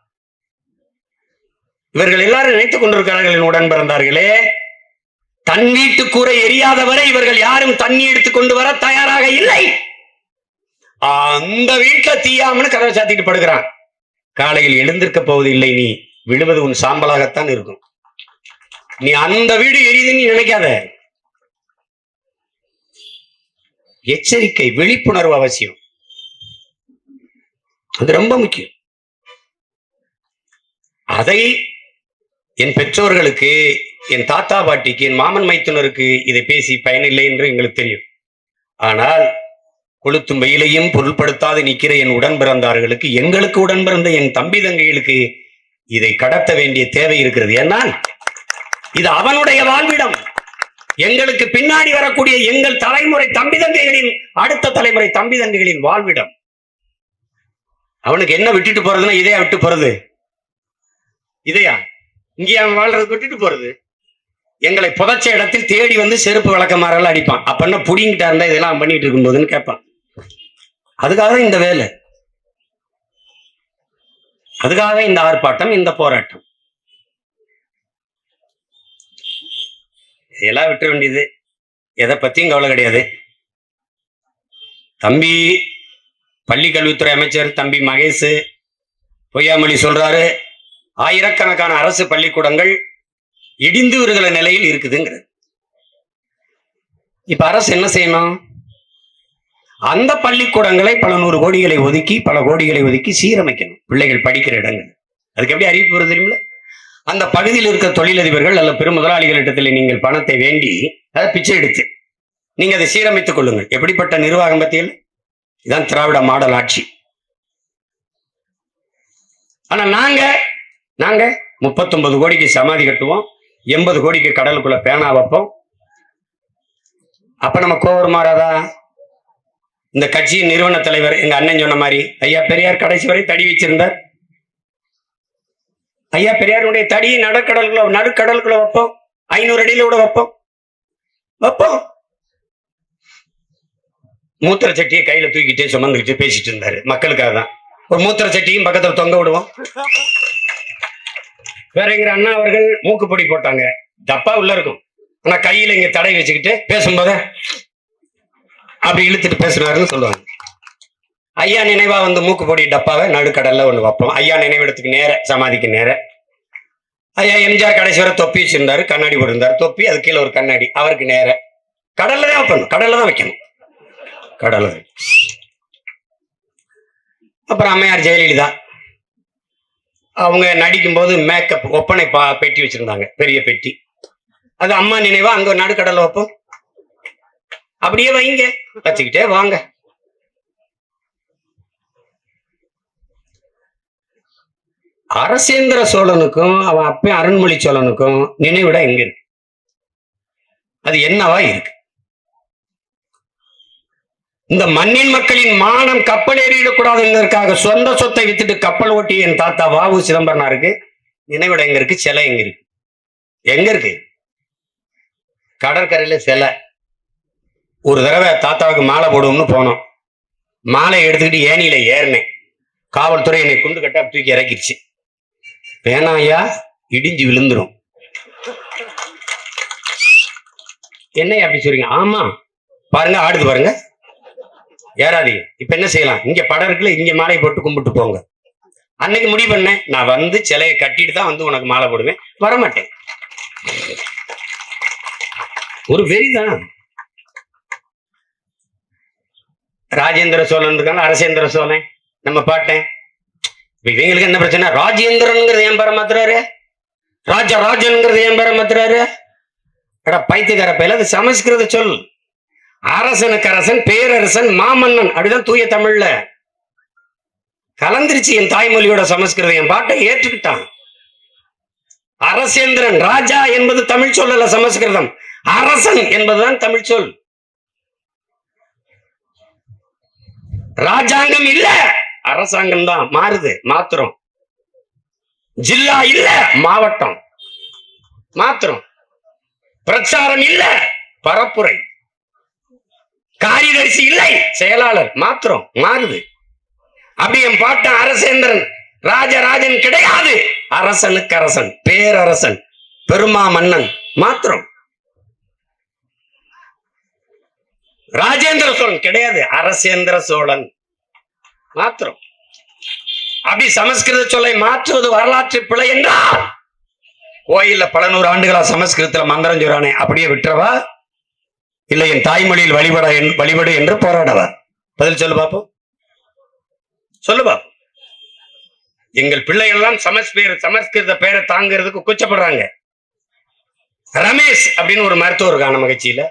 இவர்கள் எல்லாரும் நினைத்துக் கொண்டிருக்கிறார்கள், உடன் பிறந்தார்களே, தன் வீட்டு கூரை எரியாதவரை இவர்கள் யாரும் தண்ணி எடுத்துக் கொண்டு வர தயாராக இல்லை. அந்த வீட்டுல தீயாமனு கதவை சாத்திட்டு படுக்கிறான். காலையில் எழுந்திருக்க போவது இல்லை. நீ விழுவது உன் சாம்பலாகத்தான் இருக்கும். நீ அந்த வீடு எரியுதுன்னு நினைக்காத. எச்சரிக்கை, விழிப்புணர்வு அவசியம். அது ரொம்ப முக்கியம். அதை என் பெற்றோர்களுக்கு, என் தாத்தா பாட்டிக்கு, என் மாமன் மைத்துனருக்கு இதை பேசி பயனில்லை என்று எங்களுக்கு தெரியும். ஆனால் கொளுத்தும் வெயிலையும் பொருள்படுத்தாது நிற்கிற என் உடன் பிறந்தார்களுக்கு, எங்களுக்கு உடன் பிறந்த என் தம்பி தங்கைகளுக்கு இதை கடத்த வேண்டிய தேவை இருக்கிறது. ஏன்னால் இது அவனுடைய வாழ்விடம். எங்களுக்கு பின்னாடி வரக்கூடிய எங்கள் தலைமுறை தம்பி தங்கைகளின், அடுத்த தலைமுறை தம்பி தங்கைகளின் வாழ்விடம். அவனுக்கு என்ன விட்டுட்டு போறதுன்னா இதையா விட்டு போறது? இதையா இங்கே அவன் வாழ்றது விட்டுட்டு போறது? எங்களை புதைச்ச இடத்தில் தேடி செருப்பு விளக்கமாறெல்லாம் அடிப்பான். அப்ப என்ன புடிங்கிட்டா இருந்தா இதெல்லாம் பண்ணிட்டு இருக்கும் போதுன்னு கேட்பான். அதுக்காக இந்த வேலை, அதுக்காக இந்த ஆர்ப்பாட்டம், இந்த போராட்டம். இதெல்லாம் விட்டுற வேண்டியது. எதை பத்தியும் கவலை கிடையாது. தம்பி பள்ளி கல்வித்துறை அமைச்சர் தம்பி மகேஷ் பொய்யாமொழி சொல்றாரு, ஆயிரக்கணக்கான அரசு பள்ளிக்கூடங்கள் இடிந்து வருகிற நிலையில் இருக்குதுங்கிறது. இப்ப அரசு என்ன செய்யணும்? அந்த பள்ளிக்கூடங்களை பல நூறு கோடிகளை ஒதுக்கி, பல கோடிகளை ஒதுக்கி சீரமைக்கணும். பிள்ளைகள் படிக்கிற இடங்கள். அதுக்கு எப்படி அறிவிப்பு வருது தெரியுமில்ல? அந்த பகுதியில் இருக்கிற தொழிலதிபர்கள் அல்ல பெரும் முதலாளிகளிடத்தில் நீங்கள் பணத்தை வேண்டி அதை பிச்சை எடுத்து நீங்க அதை சீரமைத்துக் கொள்ளுங்கள். எப்படிப்பட்ட நிர்வாகம் பத்தியில்? இதுதான் திராவிட மாடல் ஆட்சி. ஆனா நாங்க 39 கோடிக்கு சமாதி கட்டுவோம், 80 கோடிக்கு கடலுக்குள்ள பேனா வைப்போம். அப்ப நம்ம கோவம் மாறாதா? இந்த கட்சியின் நிறுவன தலைவர் எங்க அண்ணன் சொன்ன மாதிரி, ஐயா பெரியார் கடைசி வரை தடி வச்சிருந்தார். ஐயா பெரியாருடைய தடியை நடுக்கடலுக்குள்ள வைப்போம், 500 அடியில கூட வைப்போம். மூத்திர சட்டியை கையில தூக்கிட்டே சுமந்துக்கிட்டு பேசிட்டு இருந்தாரு. மக்களுக்காக தான். ஒரு மூத்திர சட்டியும் பக்கத்துல தொங்க விடுவோம். வேறங்கிற அண்ணா அவர்கள் மூக்குப்பொடி போட்டாங்க, டப்பா உள்ள இருக்கும், ஆனா கையில இங்க தடை வச்சுக்கிட்டு பேசும்போது அப்படி இழுத்துட்டு பேசுறாருன்னு சொல்லுவாங்க. ஐயா நினைவா வந்து மூக்குப்பொடி டப்பாவை நடுக்கடல்ல ஒண்ணு வைப்போம். ஐயா நினைவிடத்துக்கு நேர, சமாதிக்கு நேர. ஐயா எம்ஜிஆர் கடைசி வரை தொப்பி வச்சிருந்தாரு, கண்ணாடி போட்டிருந்தாரு, தொப்பி அது கீழே ஒரு கண்ணாடி, அவருக்கு நேர கடல்ல தான் வைக்கணும், கடல்ல தான் வைக்கணும், கடல்ல. அப்புறம் அம்மையார் ஜெயலலிதா அவங்க நடிக்கும் போது மேக்கப் ஒப்பனை பெட்டி வச்சிருந்தாங்க, பெரிய பெட்டி. அது அம்மா நினைவா அங்க நடுக்கடல்ல வைப்போம். அப்படியே வைங்க, வச்சுக்கிட்டே வாங்க. அரசேந்திர சோழனுக்கும் அவன் அப்ப அருண்மொழி சோழனுக்கும் நினைவிட எங்க இருக்கு? அது என்னவா இருக்கு? இந்த மண்ணின் மக்களின் மானம் கப்பல் ஏறிடக்கூடாது என்பதற்காக சொந்த சொத்தை வித்துட்டு கப்பல் ஓட்டி என் தாத்தா வாவு சிதம்பரனாருக்கு நினைவிட எங்க இருக்கு? சிலை எங்க இருக்கு? எங்க இருக்கு? கடற்கரையில சிலை. ஒரு தடவை தாத்தாவுக்கு மாலை போடுவோம்னு போனோம். மாலை எடுத்துக்கிட்டு ஏனியில ஏறினேன். காவல்துறை என்னை குண்டு கட்ட தூக்கி இறக்கிடுச்சு. வேணாயா, இடிஞ்சு விழுந்துரும். என்னையா அப்படி சொல்றீங்க? ஆமா பாருங்க, ஆடுது பாருங்க, ஏறாதீங்க. இப்ப என்ன செய்யலாம்? இங்க படம் இருக்குல்ல, இங்க மாலை போட்டு கும்பிட்டு போங்க. அன்னைக்கு முடிவு பண்ணேன், நான் வந்து சிலையை கட்டிட்டு தான் வந்து உனக்கு மாலை போடுவேன், வரமாட்டேன். ஒரு வெறிதான். ராஜேந்திர சோழன் இருக்காங்க, அரசேந்திர சோழன் நம்ம பாட்டேன். இவங்களுக்கு என்ன பிரச்சனை? ராஜேந்திரன்ங்கிறது ஏன் பேர மாத்துறாரு, ராஜராஜன்ங்கிறது ஏன் பேர மாத்துறாரு? பைத்தியக்கார பையில, அது சமஸ்கிருத சொல். அரசனுக்கு அரசன், பேரரசன், மாமன்னன், அப்படிதான் தூய தமிழ்ல கலந்துருச்சு. என் தாய்மொழியோட சமஸ்கிருதம் என் பாட்டை ஏற்றுக்கிட்டான். அரசேந்திரன், ராஜா என்பது தமிழ் சொல் அல்ல, சமஸ்கிருதம். அரசன் என்பதுதான் தமிழ் சொல். ராஜாங்கம் இல்ல, அரசாங்கம் தான். மாறுது, மாத்திரம். ஜில்லா இல்ல, மாவட்டம் மாத்திரம். பிரச்சாரம் இல்ல, பரப்புரை. காரியதரிசி இல்லை, செயலாளர் மாத்திரம். மாறுது. அப்படி என் பாட்டன் அரசேந்திரன் ராஜராஜன் கிடையாது. அரசனுக்கு அரசன், பேரரசன், பெருமா மன்னன் மாத்திரம். ராஜேந்திர சோழன் கிடையாது, அரசேந்திர சோழன் மாத்திரம். அப்படி சமஸ்கிருத சொல்லை மாற்றுவது வரலாற்று பிழை என்றால், கோயில்ல பல நூறு ஆண்டுகளா சமஸ்கிருதத்துல மந்திரம் சொல்றானே, அப்படியே விட்டுறவா, இல்லை என் தாய்மொழியில் வழிபடு என்று போராடவா? பதில் சொல்லு பாப்போம், சொல்லு பாப்போம். எங்கள் பிள்ளைகள் எல்லாம் சமஸ்கிருத பேரை தாங்கிறதுக்கு கூச்சப்படுறாங்க. ரமேஷ் அப்படின்னு ஒரு மருத்துவர் இருக்கான மகிழ்ச்சியில,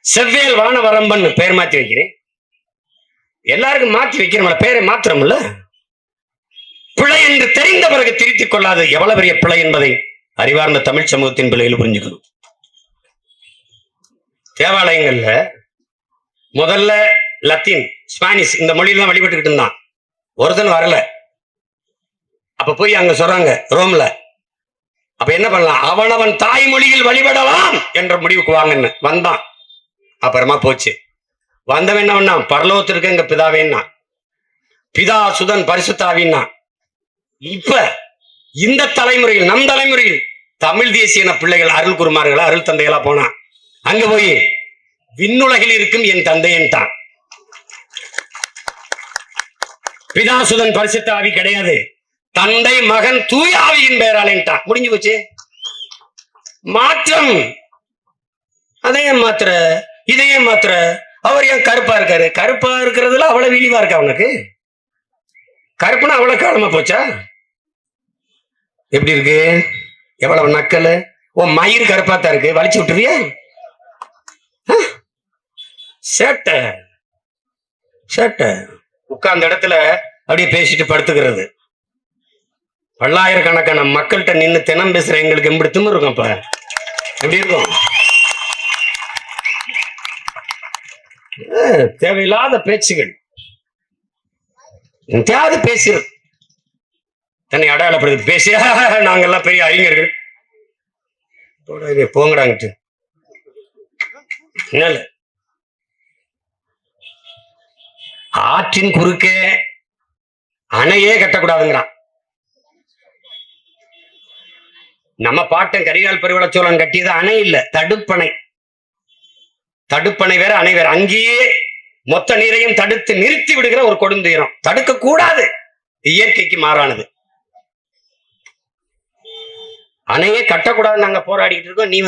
செவ்வேல் வானவரம்பன் பேர் மாத்தி வைக்கிறேன். எல்லாருக்கும் மாத்தி வைக்கிறோம், பேரை மாத்திரம்ல. பிழை என்று தெரிந்த பிறகு திருத்திக் கொள்ளாது எவ்வளவு பெரிய பிழை என்பதை அறிவார்ந்த தமிழ் சமூகத்தின் பிள்ளைகள் புரிஞ்சுக்கணும். தேவாலயங்கள்ல முதல்ல லத்தீன், ஸ்பானிஷ் இந்த மொழியில தான் வழிபட்டுக்கிட்டு இருந்தான். ஒருத்தன் வரல. அப்ப போய் அங்க சொல்றாங்க ரோம்ல, அப்ப என்ன பண்ணலாம்? அவனவன் தாய்மொழியில் வழிபடலாம் என்ற முடிவுக்கு வாங்கன்னு வந்தான். அப்புறமா போச்சு. வந்தவன் என்ன பண்ணா? பரலோகத்திற்கு எங்க பிதாவேன்னா, பிதா சுதன் பரிசுத்தாவின்னா. இப்ப இந்த தலைமுறையில், நம் தலைமுறையில் தமிழ் தேசிய பிள்ளைகள் அருள் குருமார்களா, அருள் தந்தைகளா போனா அங்க போய் விண்ணுலகில் இருக்கும் என் தந்தையன்ட்டான். பிதாசுதன் பரிசுத்த ஆவி கிடையாது, தந்தை மகன் தூய ஆவியின் பெயராலேன்ட்டான். முடிஞ்சு போச்சு. மாற்றம். அதையும் மாத்திர, இதையும் மாத்திர. அவர் ஏன் கருப்பா இருக்காரு? கருப்பா இருக்கிறதுல அவ்வளவு இழிவா இருக்கா அவனுக்கு? கருப்புனா அவ்வளவு காலமா போச்சா? எப்படி இருக்கு? எவ்வளவு நக்கல். ஓ மயிர் கருப்பாத்தான் இருக்கு, வலிச்சு விட்டுறியா? சேட்டை சேட்டை. உட்கார்ந்த இடத்துல அப்படியே பேசிட்டு படுத்துக்கிறது. பல்லாயிரக்கணக்கான மக்கள்கிட்ட நின்று தினம் பேசுற எங்களுக்கு எப்படி திமிரு இருக்கும்? அப்ப எப்படி இருக்கும்? தேவையில்லாத பேச்சுகள், எங்கேயாவது பேசுறது, தன்னை அடையாளப்படுத்தி பேசி நாங்கெல்லாம் பெரிய அறிஞர்கள் போங்கடாங்கிட்டு. என்ன ஆற்றின் குறுக்கே அணையே கட்டக்கூடாதுங்கிறான். நம்ம பாட்டன் கரிகால் பெருவளச்சோழன் கட்டியது அணை இல்ல, தடுப்பணை. தடுப்பணை வேற, அணை வேற. அங்கேயே மொத்த நீரையும் தடுத்து நிறுத்தி விடுகிற ஒரு கொடுந்துயரம். தடுக்க கூடாது, இயற்கைக்கு மாறானது. அணையே கட்டக்கூடாது நாங்க போராடிட்டு இருக்கோம். நீ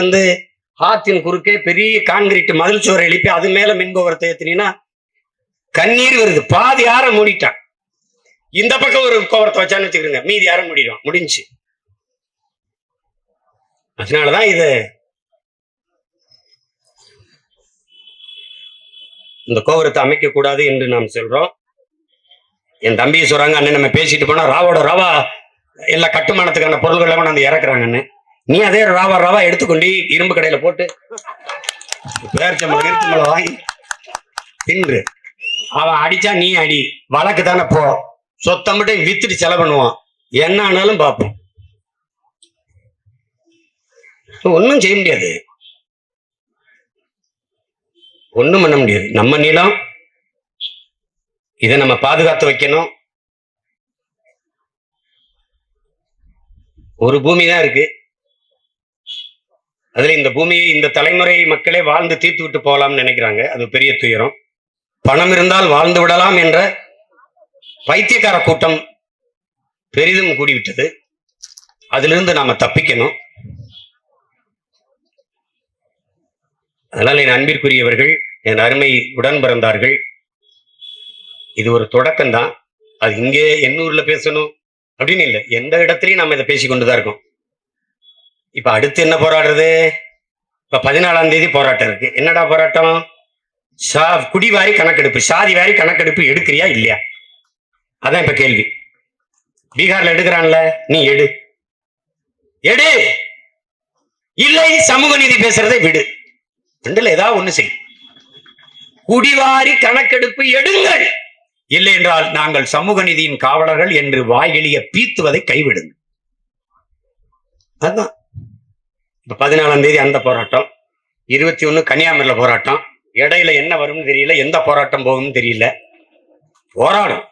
ஆத்தின் குறுக்கே பெரிய கான்கிரீட் மதில் சுவரை எழுப்பி அது மேல மின்கோபுரத்தை ஏத்தினா கண்ணீர் வருது. பாதி யார மூடிட்டான். இந்த பக்கம் ஒரு கோபுரத்தை வச்சான்னு வச்சுக்கிறோங்க, மீதி யாரும் மூடிடுவான், முடிஞ்சு. அதனாலதான் இது இந்த கோபுரத்தை அமைக்க கூடாது என்று நாம் சொல்றோம். என் தம்பியை சொல்றாங்க, அண்ணன் நம்ம பேசிட்டு போனா ராவோட ராவா எல்லா கட்டுமானத்துக்கான பொருள்கள் எல்லாம் வந்து இறக்குறாங்கன்னு. நீ அதே ராவா ராவா எடுத்துக்கொண்டு இரும்பு கடையில போட்டு பேரிச்சம்பளம் இருச்சம்பளம் வாங்கி தின்று. அவன் அடிச்சா நீ அடி, வழக்கு தானே போ. சொத்தை மட்டும் வித்துட்டு செலவு பண்ணுவான், என்ன ஆனாலும் பார்ப்போம். ஒன்னும் செய்ய முடியாது, ஒண்ணும் பண்ண முடியாது. நம்ம நிலம், இதை நம்ம பாதுகாத்து வைக்கணும். ஒரு பூமி தான் இருக்கு, அதுல இந்த பூமியை இந்த தலைமுறை மக்களே வாழ்ந்து தீர்த்து விட்டு போகலாம்னு நினைக்கிறாங்க. அது பெரிய துயரம். பணம் இருந்தால் வாழ்ந்து விடலாம் என்ற பைத்தியக்கார கூட்டம் பெரிதும் கூடிவிட்டது. அதிலிருந்து நாம தப்பிக்கணும். அதனால என் அன்பிற்குரியவர்கள், என் அருமை உடன் பிறந்தார்கள், இது ஒரு தொடக்கம்தான். அது இங்கே எண்ணூர்ல பேசணும் அப்படின்னு இல்லை, எந்த இடத்துலயும் நம்ம இதை பேசிக்கொண்டுதான் இருக்கோம். இப்ப அடுத்து என்ன போராடுறது? இப்ப 14ஆம் தேதி போராட்டம் இருக்கு. என்னடா போராட்டம்? குடிவாரி கணக்கெடுப்பு, சாதி வாரி கணக்கெடுப்பு எடுக்கிறியா இல்லையா? அதான் இப்ப கேள்வி. பீகார்ல எடுக்கிறான்ல, நீ எடு. இல்லை சமூக நீதி பேசுறதை விடு. ரெண்டுல ஏதாவது ஒண்ணு செய். குடிவாரி கணக்கெடுப்பு எடுங்கள், இல்லை என்றால் நாங்கள் சமூக நீதியின் காவலர்கள் என்று வாய்களிய பீத்துவதை கைவிடுங்க. அதுதான் இப்ப 14ஆம் தேதி அந்த போராட்டம், 21 கன்னியாகுமரியில போராட்டம். இடையில என்ன வரும்னு தெரியல, எந்த போராட்டம் போகும்னு தெரியல. போராடும்.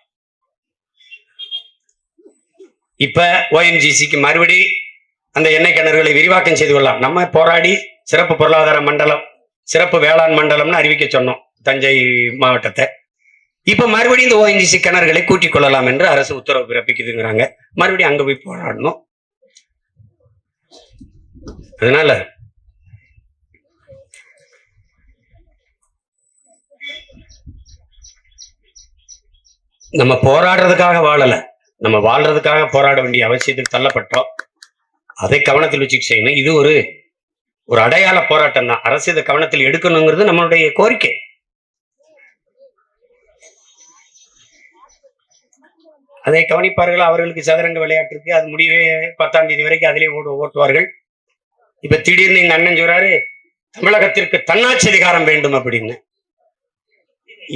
இப்ப ONGCக்கு மறுபடி அந்த எண்ணெய் கிணறுகளை விரிவாக்கம் செய்து கொள்ளலாம். நம்ம போராடி சிறப்பு பொருளாதார மண்டலம், சிறப்பு வேளாண் மண்டலம்னு அறிவிக்க சொன்னோம் தஞ்சை மாவட்டத்தை. இப்ப மறுபடியும் இந்த ONGC கிணறுகளை கூட்டிக் கொள்ளலாம் என்று அரசு உத்தரவு பிறப்பிக்குதுங்கிறாங்க. மறுபடியும் அங்க போய் போராடணும். அதனால நம்ம போராடுறதுக்காக வாழல, நம்ம வாழ்றதுக்காக போராட வேண்டிய அவசியத்துக்கு தள்ளப்பட்டோம். அதை கவனத்தில் வச்சுட்டு செய்யணும். இது ஒரு அடையாள போராட்டம் தான். அரசு இதை கவனத்தில் எடுக்கணுங்கிறது நம்மளுடைய கோரிக்கை. அதை கவனிப்பார்கள். அவர்களுக்கு சதுரங்க விளையாட்டு இருக்கு, அது முடிவே 10ஆம் தேதி வரைக்கும் அதிலே ஓட்டுவார்கள். இப்ப திடீர்னு எங்க அண்ணன் சொல்றாரு தமிழகத்திற்கு தன்னாட்சி அதிகாரம் வேண்டும் அப்படின்னு.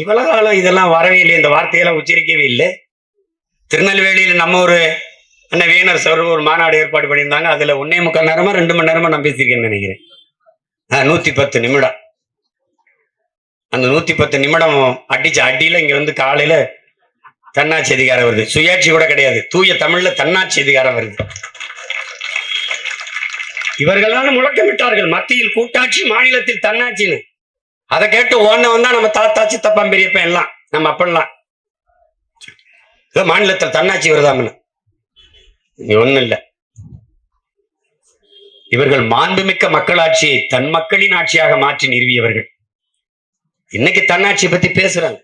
இவ்வளவு காலம் இதெல்லாம் வரவே இல்லை, இந்த வார்த்தையெல்லாம் உச்சரிக்கவே இல்லை. திருநெல்வேலியில் நம்ம ஒரு அண்ணன் வீணர் சார் ஒரு மாநாடு ஏற்பாடு பண்ணியிருந்தாங்க. அதுல 1.25 நேரமா 2 மணி நேரமா நான் பேசியிருக்கேன்னு நினைக்கிறேன். 110 நிமிடம். அந்த 110 நிமிடம் அடிச்ச அடியில இங்க காலையில தன்னாட்சி அதிகாரம் வருது. சுயாட்சி கூட கிடையாது, தூய தமிழ்ல தன்னாட்சி அதிகாரம் வருது. இவர்கள் தான் முழக்கமிட்டார்கள், மத்தியில் கூட்டாட்சி, மாநிலத்தில் தன்னாட்சின்னு. அதை கேட்டு ஓன்னவன் தான் நம்ம தாத்தா சித்தப்பா பெரியப்பன் எல்லாம், நம்ம அப்பெல்லாம் மாநிலத்தில் தன்னாட்சி வருதாமன்னு. ஒண்ணும் இல்ல. இவர்கள் மாண்புமிக்க மக்களாட்சியை தன் மக்களின் ஆட்சியாக மாற்றி நிறுவியவர்கள். இன்னைக்கு தன்னாட்சியை பத்தி பேசுறாங்க.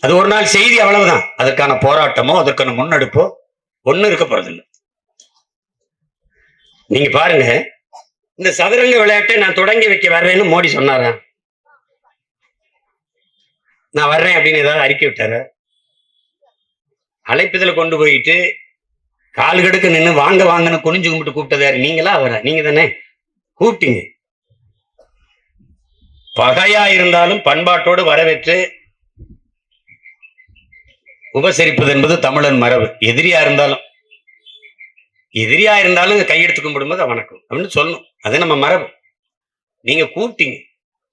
அது ஒரு நாள் செய்தி, அவ்வளவுதான். அதற்கான போராட்டமோ அதற்கான முன்னெடுப்போ ஒண்ணு இருக்க போறதில்லை. நீங்க பாருங்க, இந்த சதுரங்க விளையாட்டை நான் தொடங்கி வைக்க வர்றேன்னு மோடி சொன்னாரா? நான் வர்றேன் அப்படின்னு ஏதாவது அறிக்கை விட்டாரு? அழைப்புதல கொண்டு போயிட்டு கால் கடுக்க நின்று வாங்க வாங்கன்னு குனிஞ்சு கும்பிட்டு கூப்பிட்டது யாரு? நீங்களா அவரை? நீங்க தானே கூப்பிட்டீங்க. பகையா இருந்தாலும் பண்பாட்டோடு வரவேற்று உபசரிப்பது என்பது தமிழன் மரபு. எதிரியா இருந்தாலும் கையெடுத்து கும்பிடும்போது வணக்கம் அப்படின்னு சொல்லணும். அது நம்ம மரபு. நீங்க கூப்பிட்டீங்க,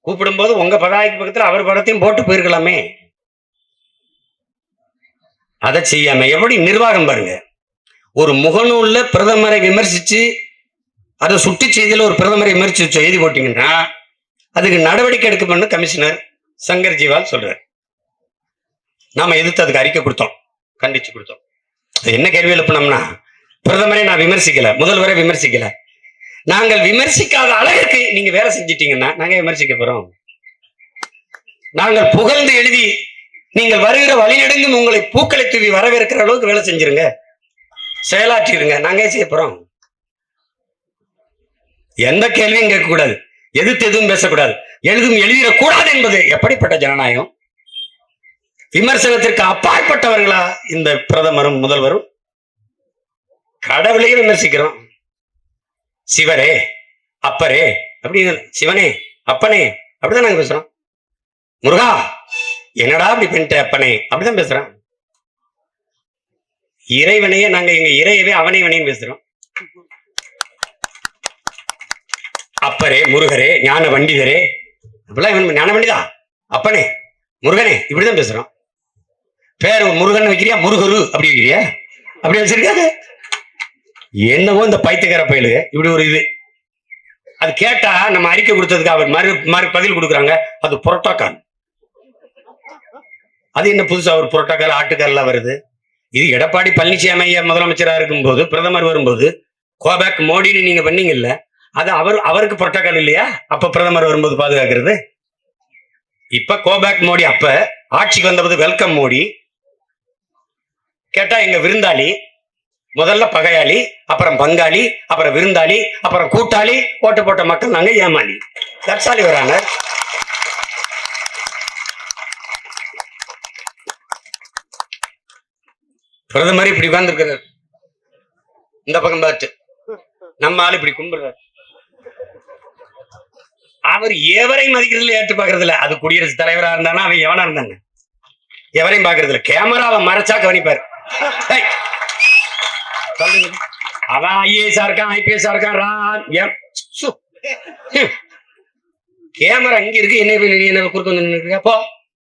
கூப்பிடும் போது உங்க பதாய்க்கு பக்கத்துல அவர் படத்தையும் போட்டு போயிருக்கலாமே. அதை செய்யாம எப்படி நிர்வாகம் பாருங்க. ஒரு முகநூல்ல பிரதமரை விமர்சிச்சு அதை சுட்டி செய்தியில ஒரு பிரதமரை விமர்சிச்சு எழுதி போட்டீங்கன்னா அதுக்கு நடவடிக்கை எடுக்கப்படும் கமிஷனர் சங்கர் ஜிவால் சொல்றாரு. நாம எதிர்த்து அதுக்கு அறிக்கை கொடுத்தோம், கண்டிச்சு கொடுத்தோம். என்ன கேள்வி எழுப்பினோம்னா, பிரதமரை நான் விமர்சிக்கல, முதல்வரை விமர்சிக்கல, நாங்கள் விமர்சிக்காத அளவிற்கு நீங்க வேலை செஞ்சிட்டீங்கன்னா நாங்க விமர்சிக்க போறோம். நாங்கள் புகழ்ந்து எழுதி நீங்கள் வருகிற வழிநெடுங்கும் உங்களை பூக்களை தூவி வரவேற்கிற அளவுக்கு வேலை செஞ்சிருங்க, செயலாற்றிருங்க, நாங்க செய்ய போறோம். எந்த கேள்வியும் கேட்கக்கூடாது, எதிர்த்து எதுவும் பேசக்கூடாது, எழுதிடக்கூடாது என்பது எப்படிப்பட்ட ஜனநாயகம்? விமர்சனத்திற்கு அப்பாற்பட்டவர்களா இந்த பிரதமரும் முதல்வரும்? கடவுளையும் விமர்சிக்கிறோம். சிவரே அப்பரே அப்படின்னு, சிவனே அப்பனே அப்படிதான் நாங்க பேசுறோம். முருகா என்னடா அப்படி பண்ணிட்ட அப்பனே அப்படிதான் பேசுறோம். இறைவனையே நாங்க எங்க இறையவே அவனைவனையும் பேசுறோம். அப்பரே முருகரே ஞான பண்டிதரே அப்படிலாம் ஞான பண்டிதா அப்பனே முருகனே இப்படிதான் பேசுறோம். பேர் முருகன் வைக்கிறியா, முருகரு அப்படி வைக்கிறியா, அப்படி வச்சிருக்காங்க. என்னவோ இந்த பைத்தியக்கார பயலுக இப்படி ஒரு இது. அது கேட்டா நம்ம அறிக்கை கொடுத்ததுக்கு அவர் மறு பதில் கொடுக்குறாங்க, அது புரோட்டோக்கால். அது என்ன புதுசா ஒரு புரோட்டோக்கால் ஆட்டுக்கால்லாம் வருது? இது எடப்பாடி பழனிசாமி ஐயா முதலமைச்சரா இருக்கும் போது, பிரதமர் வரும்போது கோபேக் மோடின்னு நீங்க பண்ணீங்கல்ல, அது அவருக்கு புரோட்டோக்கால் இல்லையா? அப்ப பிரதமர் வரும்போது பாதுகாக்கிறது. இப்ப கோபேக் மோடி, அப்ப ஆட்சிக்கு வந்தபோது வெல்கம் மோடி. கேட்டா எங்க விருந்தாளி, முதல்ல பகையாளி, அப்புறம் பங்காளி, அப்புறம் விருந்தாளி, அப்புறம் கூட்டாளி, ஓட்டு போட்ட மக்கள் நாங்க ஏமாளி. தற்சாலி வராங்க. பிரதமர் இப்படி உட்கார்ந்துருக்கிறார், இந்த பக்கம் பார்த்து நம்ம ஆளு இப்படி கும்பிடுறாரு. அவர் எவரையும் மதிக்கிறதுல ஏற்று பாக்குறது இல்ல. அது குடியரசுத் தலைவரா இருந்தானா அவன் எவனா இருந்தாங்க, எவரையும் பாக்குறது இல்ல. கேமராவை மறைச்சா கவனிப்பாரு. அவன் ஐஏஎஸ் இருக்கான், ஐபிஎஸ் இருக்கான், கேமரா இங்க இருக்கு, என்ன குறுக்க வந்து நின்று போ,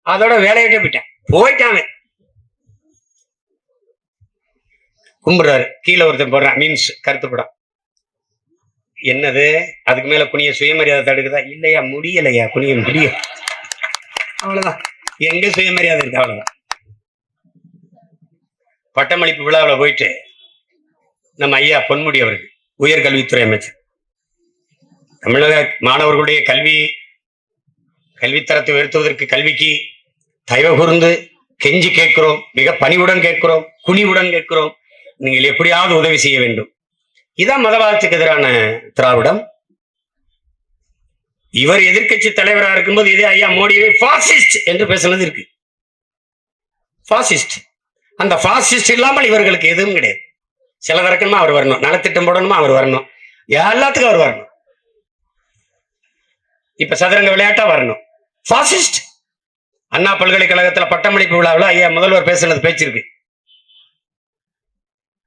அதோட வேலையிட்டே போயிட்டான். கும்பிடுறாரு, கீழே ஒருத்தன் போடுறான் மீன்ஸ் கருத்துப்படம். என்னது அதுக்கு மேல குனிய சுயமரியாதை தடுக்குதா? இல்லையா, முடியலையா குனிய முடிய, அவ்வளவுதான். எங்க சுயமரியாதை இருக்கு, அவ்வளவுதான். பட்டமளிப்பு விழாவில் போயிட்டு நம்ம ஐயா பொன்முடி அவர்கள், உயர்கல்வித்துறை அமைச்சர், தமிழக மாணவர்களுடைய கல்வித்தரத்தை உயர்த்துவதற்கு கல்விக்கு தயவு கூர்ந்து கெஞ்சி கேட்கிறோம், மிக பணிவுடன் கேட்கிறோம், குனிவுடன் கேட்கிறோம், நீங்கள் எப்படியாவது உதவி செய்ய வேண்டும். இதான் மதவாதத்துக்கு எதிரான திராவிடம். இவர் எதிர்கட்சி தலைவராக இருக்கும்போது இதே ஐயா மோடியை பாசிஸ்ட் என்று பேசுனது இருக்கு. பாசிஸ்ட். அந்த பாசிஸ்ட் இல்லாமல் இவர்களுக்கு எதுவும் கிடையாது. சில இருக்கணுமா அவர் வரணும், நலத்திட்டம் போடணுமா அவர் வரணும், எல்லாத்துக்கும் அவர் வரணும். இப்ப சதுரங்க விளையாட்டா வரணும். பாசிஸ்ட். அண்ணா பல்கலைக்கழகத்துல பட்டமளிப்பு விழாவில் ஐயா முதல்வர் பேசுனது பேச்சிருக்கு.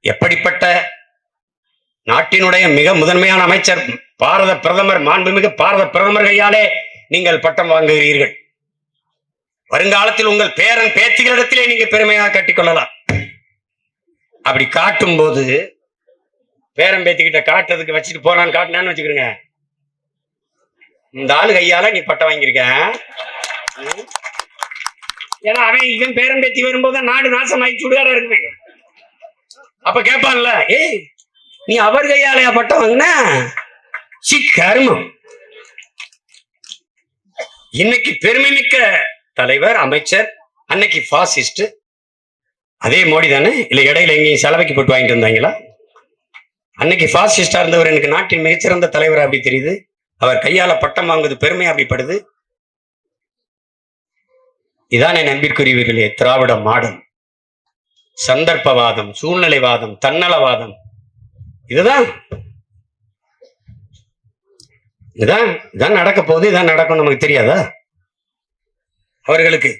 எப்படிப்பட்ட நாட்டினுடைய மிக முதன்மையான அமைச்சர் பாரத பிரதமர், மாண்புமிகு பாரத பிரதமர் கையாலே நீங்கள் பட்டம் வாங்குகிறீர்கள். வருங்காலத்தில் உங்கள் பேரன் பேத்திகளிடத்திலே நீங்க பெருமையாக கட்டிக்கொள்ளலாம். அப்படி காட்டும் போது பேரன் பேத்திக்கிட்ட காட்டுறதுக்கு வச்சுட்டு போனான்னு காட்டினான்னு வச்சுக்கிறேங்க, இந்த ஆளு கையால நீ பட்டம் வாங்கியிருக்க. ஏன்னா அவன் இவன் பேரன் பேத்தி வரும்போது நாடு நாசமாகி சுடுகாடா இருக்குமே. அப்ப கேட்பான்ல, ஏய் நீ அவர் கையாலையா பட்டம் வாங்கின, கர்மம். இன்னைக்கு பெருமை மிக்க தலைவர் அமைச்சர், அன்னைக்கு பாசிஸ்ட். அதே மோடி தானே? இல்ல இடையில எங்கேயும் செலவைக்கு போட்டு வாங்கிட்டு இருந்தாங்களா? அன்னைக்கு பாசிஸ்டா இருந்தவர் எனக்கு நாட்டின் மிகச்சிறந்த தலைவர் அப்படி தெரியுது. அவர் கையால பட்டம் வாங்குவது பெருமை அப்படிப்படுது. இதானே நம்பிற்குரியவர்களே திராவிட மாடல். சந்தர்ப்பவாதம், சூழ்நிலைவாதம், தன்னலவாதம், இதுதான் நடக்க போகுது. இதான் நடக்கும். நமக்கு தெரியாதா? அவர்களுக்கு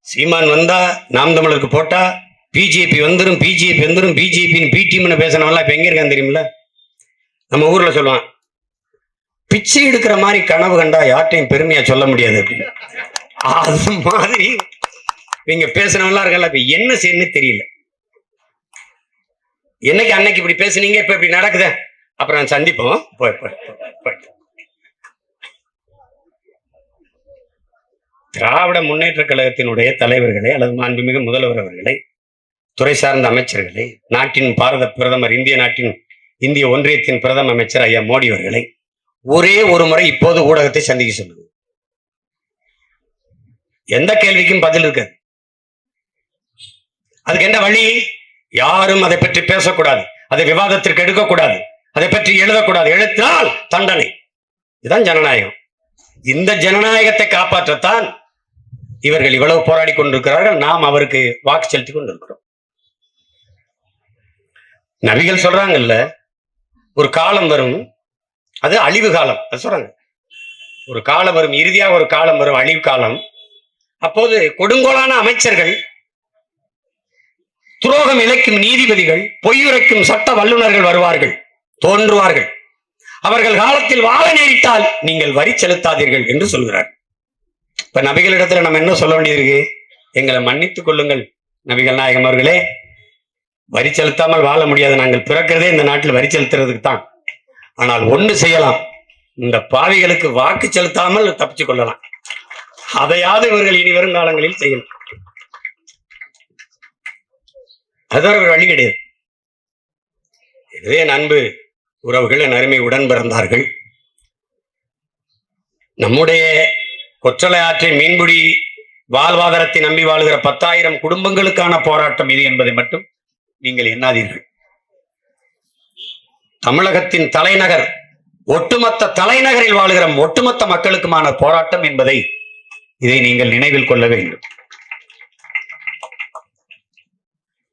சீமான் வந்தா, நாம் தமிழருக்கு போட்டா பிஜேபி வந்துடும், பிஜேபின்னு பி டீம்னு பேசினவெல்லாம் இப்ப எங்க இருக்கான்னு தெரியுமில்ல? நம்ம ஊர்ல சொல்லுவான், பிச்சை எடுக்கிற மாதிரி கனவு கண்டா யார்ட்டையும் பெருமையா சொல்ல முடியாது அப்படின்னு. அது மாதிரி இவங்க பேசினவெல்லாம் இருக்கல, இப்ப என்ன செய்யணும்னு தெரியல. என்னைக்கு அன்னைக்கு இப்படி பேசுனீங்க, இப்ப இப்படி நடக்குது, அப்புறம் சந்திப்போம். திராவிட முன்னேற்ற கழகத்தினுடைய தலைவர்களை அல்லது மாண்புமிகு முதல்வர் அவர்களை, துறை சார்ந்த அமைச்சர்களை, நாட்டின் பாரத பிரதமர், இந்திய ஒன்றியத்தின் பிரதம அமைச்சர் ஐயா மோடி அவர்களை ஒரே ஒரு முறை இப்போது ஊடகத்தை சந்திக்க சொல்லுது. எந்த கேள்விக்கும் பதில் இருக்காது. அதுக்கு என்ன வழி? யாரும் அதை பற்றி பேசக்கூடாது, அதை விவாதத்திற்கு எடுக்கக்கூடாது, அதை பற்றி எழுதக்கூடாது. எழுத்தினால் தண்டனை. இதுதான் ஜனநாயகம். இந்த ஜனநாயகத்தை காப்பாற்றத்தான் இவர்கள் இவ்வளவு போராடி கொண்டிருக்கிறார்கள். நாம் அவருக்கு வாக்கு செலுத்தி கொண்டிருக்கிறோம். நபிகள் சொல்றாங்கல்ல, ஒரு காலம் வரும், அது அழிவு காலம். அது சொல்றாங்க, ஒரு காலம் வரும், இறுதியாக ஒரு காலம் வரும், அழிவு காலம். அப்போது கொடுங்கோலான அமைச்சர்கள், துரோகம் இழைக்கும் நீதிபதிகள், பொய்யுரைக்கும் சட்ட வல்லுநர்கள் வருவார்கள், தோன்றுவார்கள். அவர்கள் காலத்தில் வாழ நேரிட்டால் நீங்கள் வரி செலுத்தாதீர்கள் என்று சொல்கிறார். இப்ப நபிகளிடத்துல நம்ம என்ன சொல்ல வேண்டியிருக்கு? எங்களை மன்னித்துக் கொள்ளுங்கள் நபிகள் நாயகம் அவர்களே, வரி செலுத்தாமல் வாழ முடியாது. நாங்கள் பிறக்கிறதே இந்த நாட்டில் வரி செலுத்துறதுக்கு தான். ஆனால் ஒண்ணு செய்யலாம், இந்த பாவிகளுக்கு வாக்கு செலுத்தாமல் தப்பிச்சு கொள்ளலாம். அதையாவது இவர்கள் இனி வரும் காலங்களில் செய்யலாம். அதுதான் ஒரு வழி கிடையாது. இதுவே அன்பு உறவுகள், என் அருமை உடன் பிறந்தார்கள், நம்முடைய கொற்றலை ஆற்றை மீன்பிடி வாழ்வாதாரத்தை நம்பி வாழ்கிற 10,000 குடும்பங்களுக்கான போராட்டம் இது என்பதை மட்டும் நீங்கள் எண்ணாதீர்கள். தமிழகத்தின் தலைநகர், ஒட்டுமொத்த தலைநகரில் வாழ்கிற ஒட்டுமொத்த மக்களுக்குமான போராட்டம் என்பதை, இதை நீங்கள் நினைவில் கொள்ள வேண்டும்.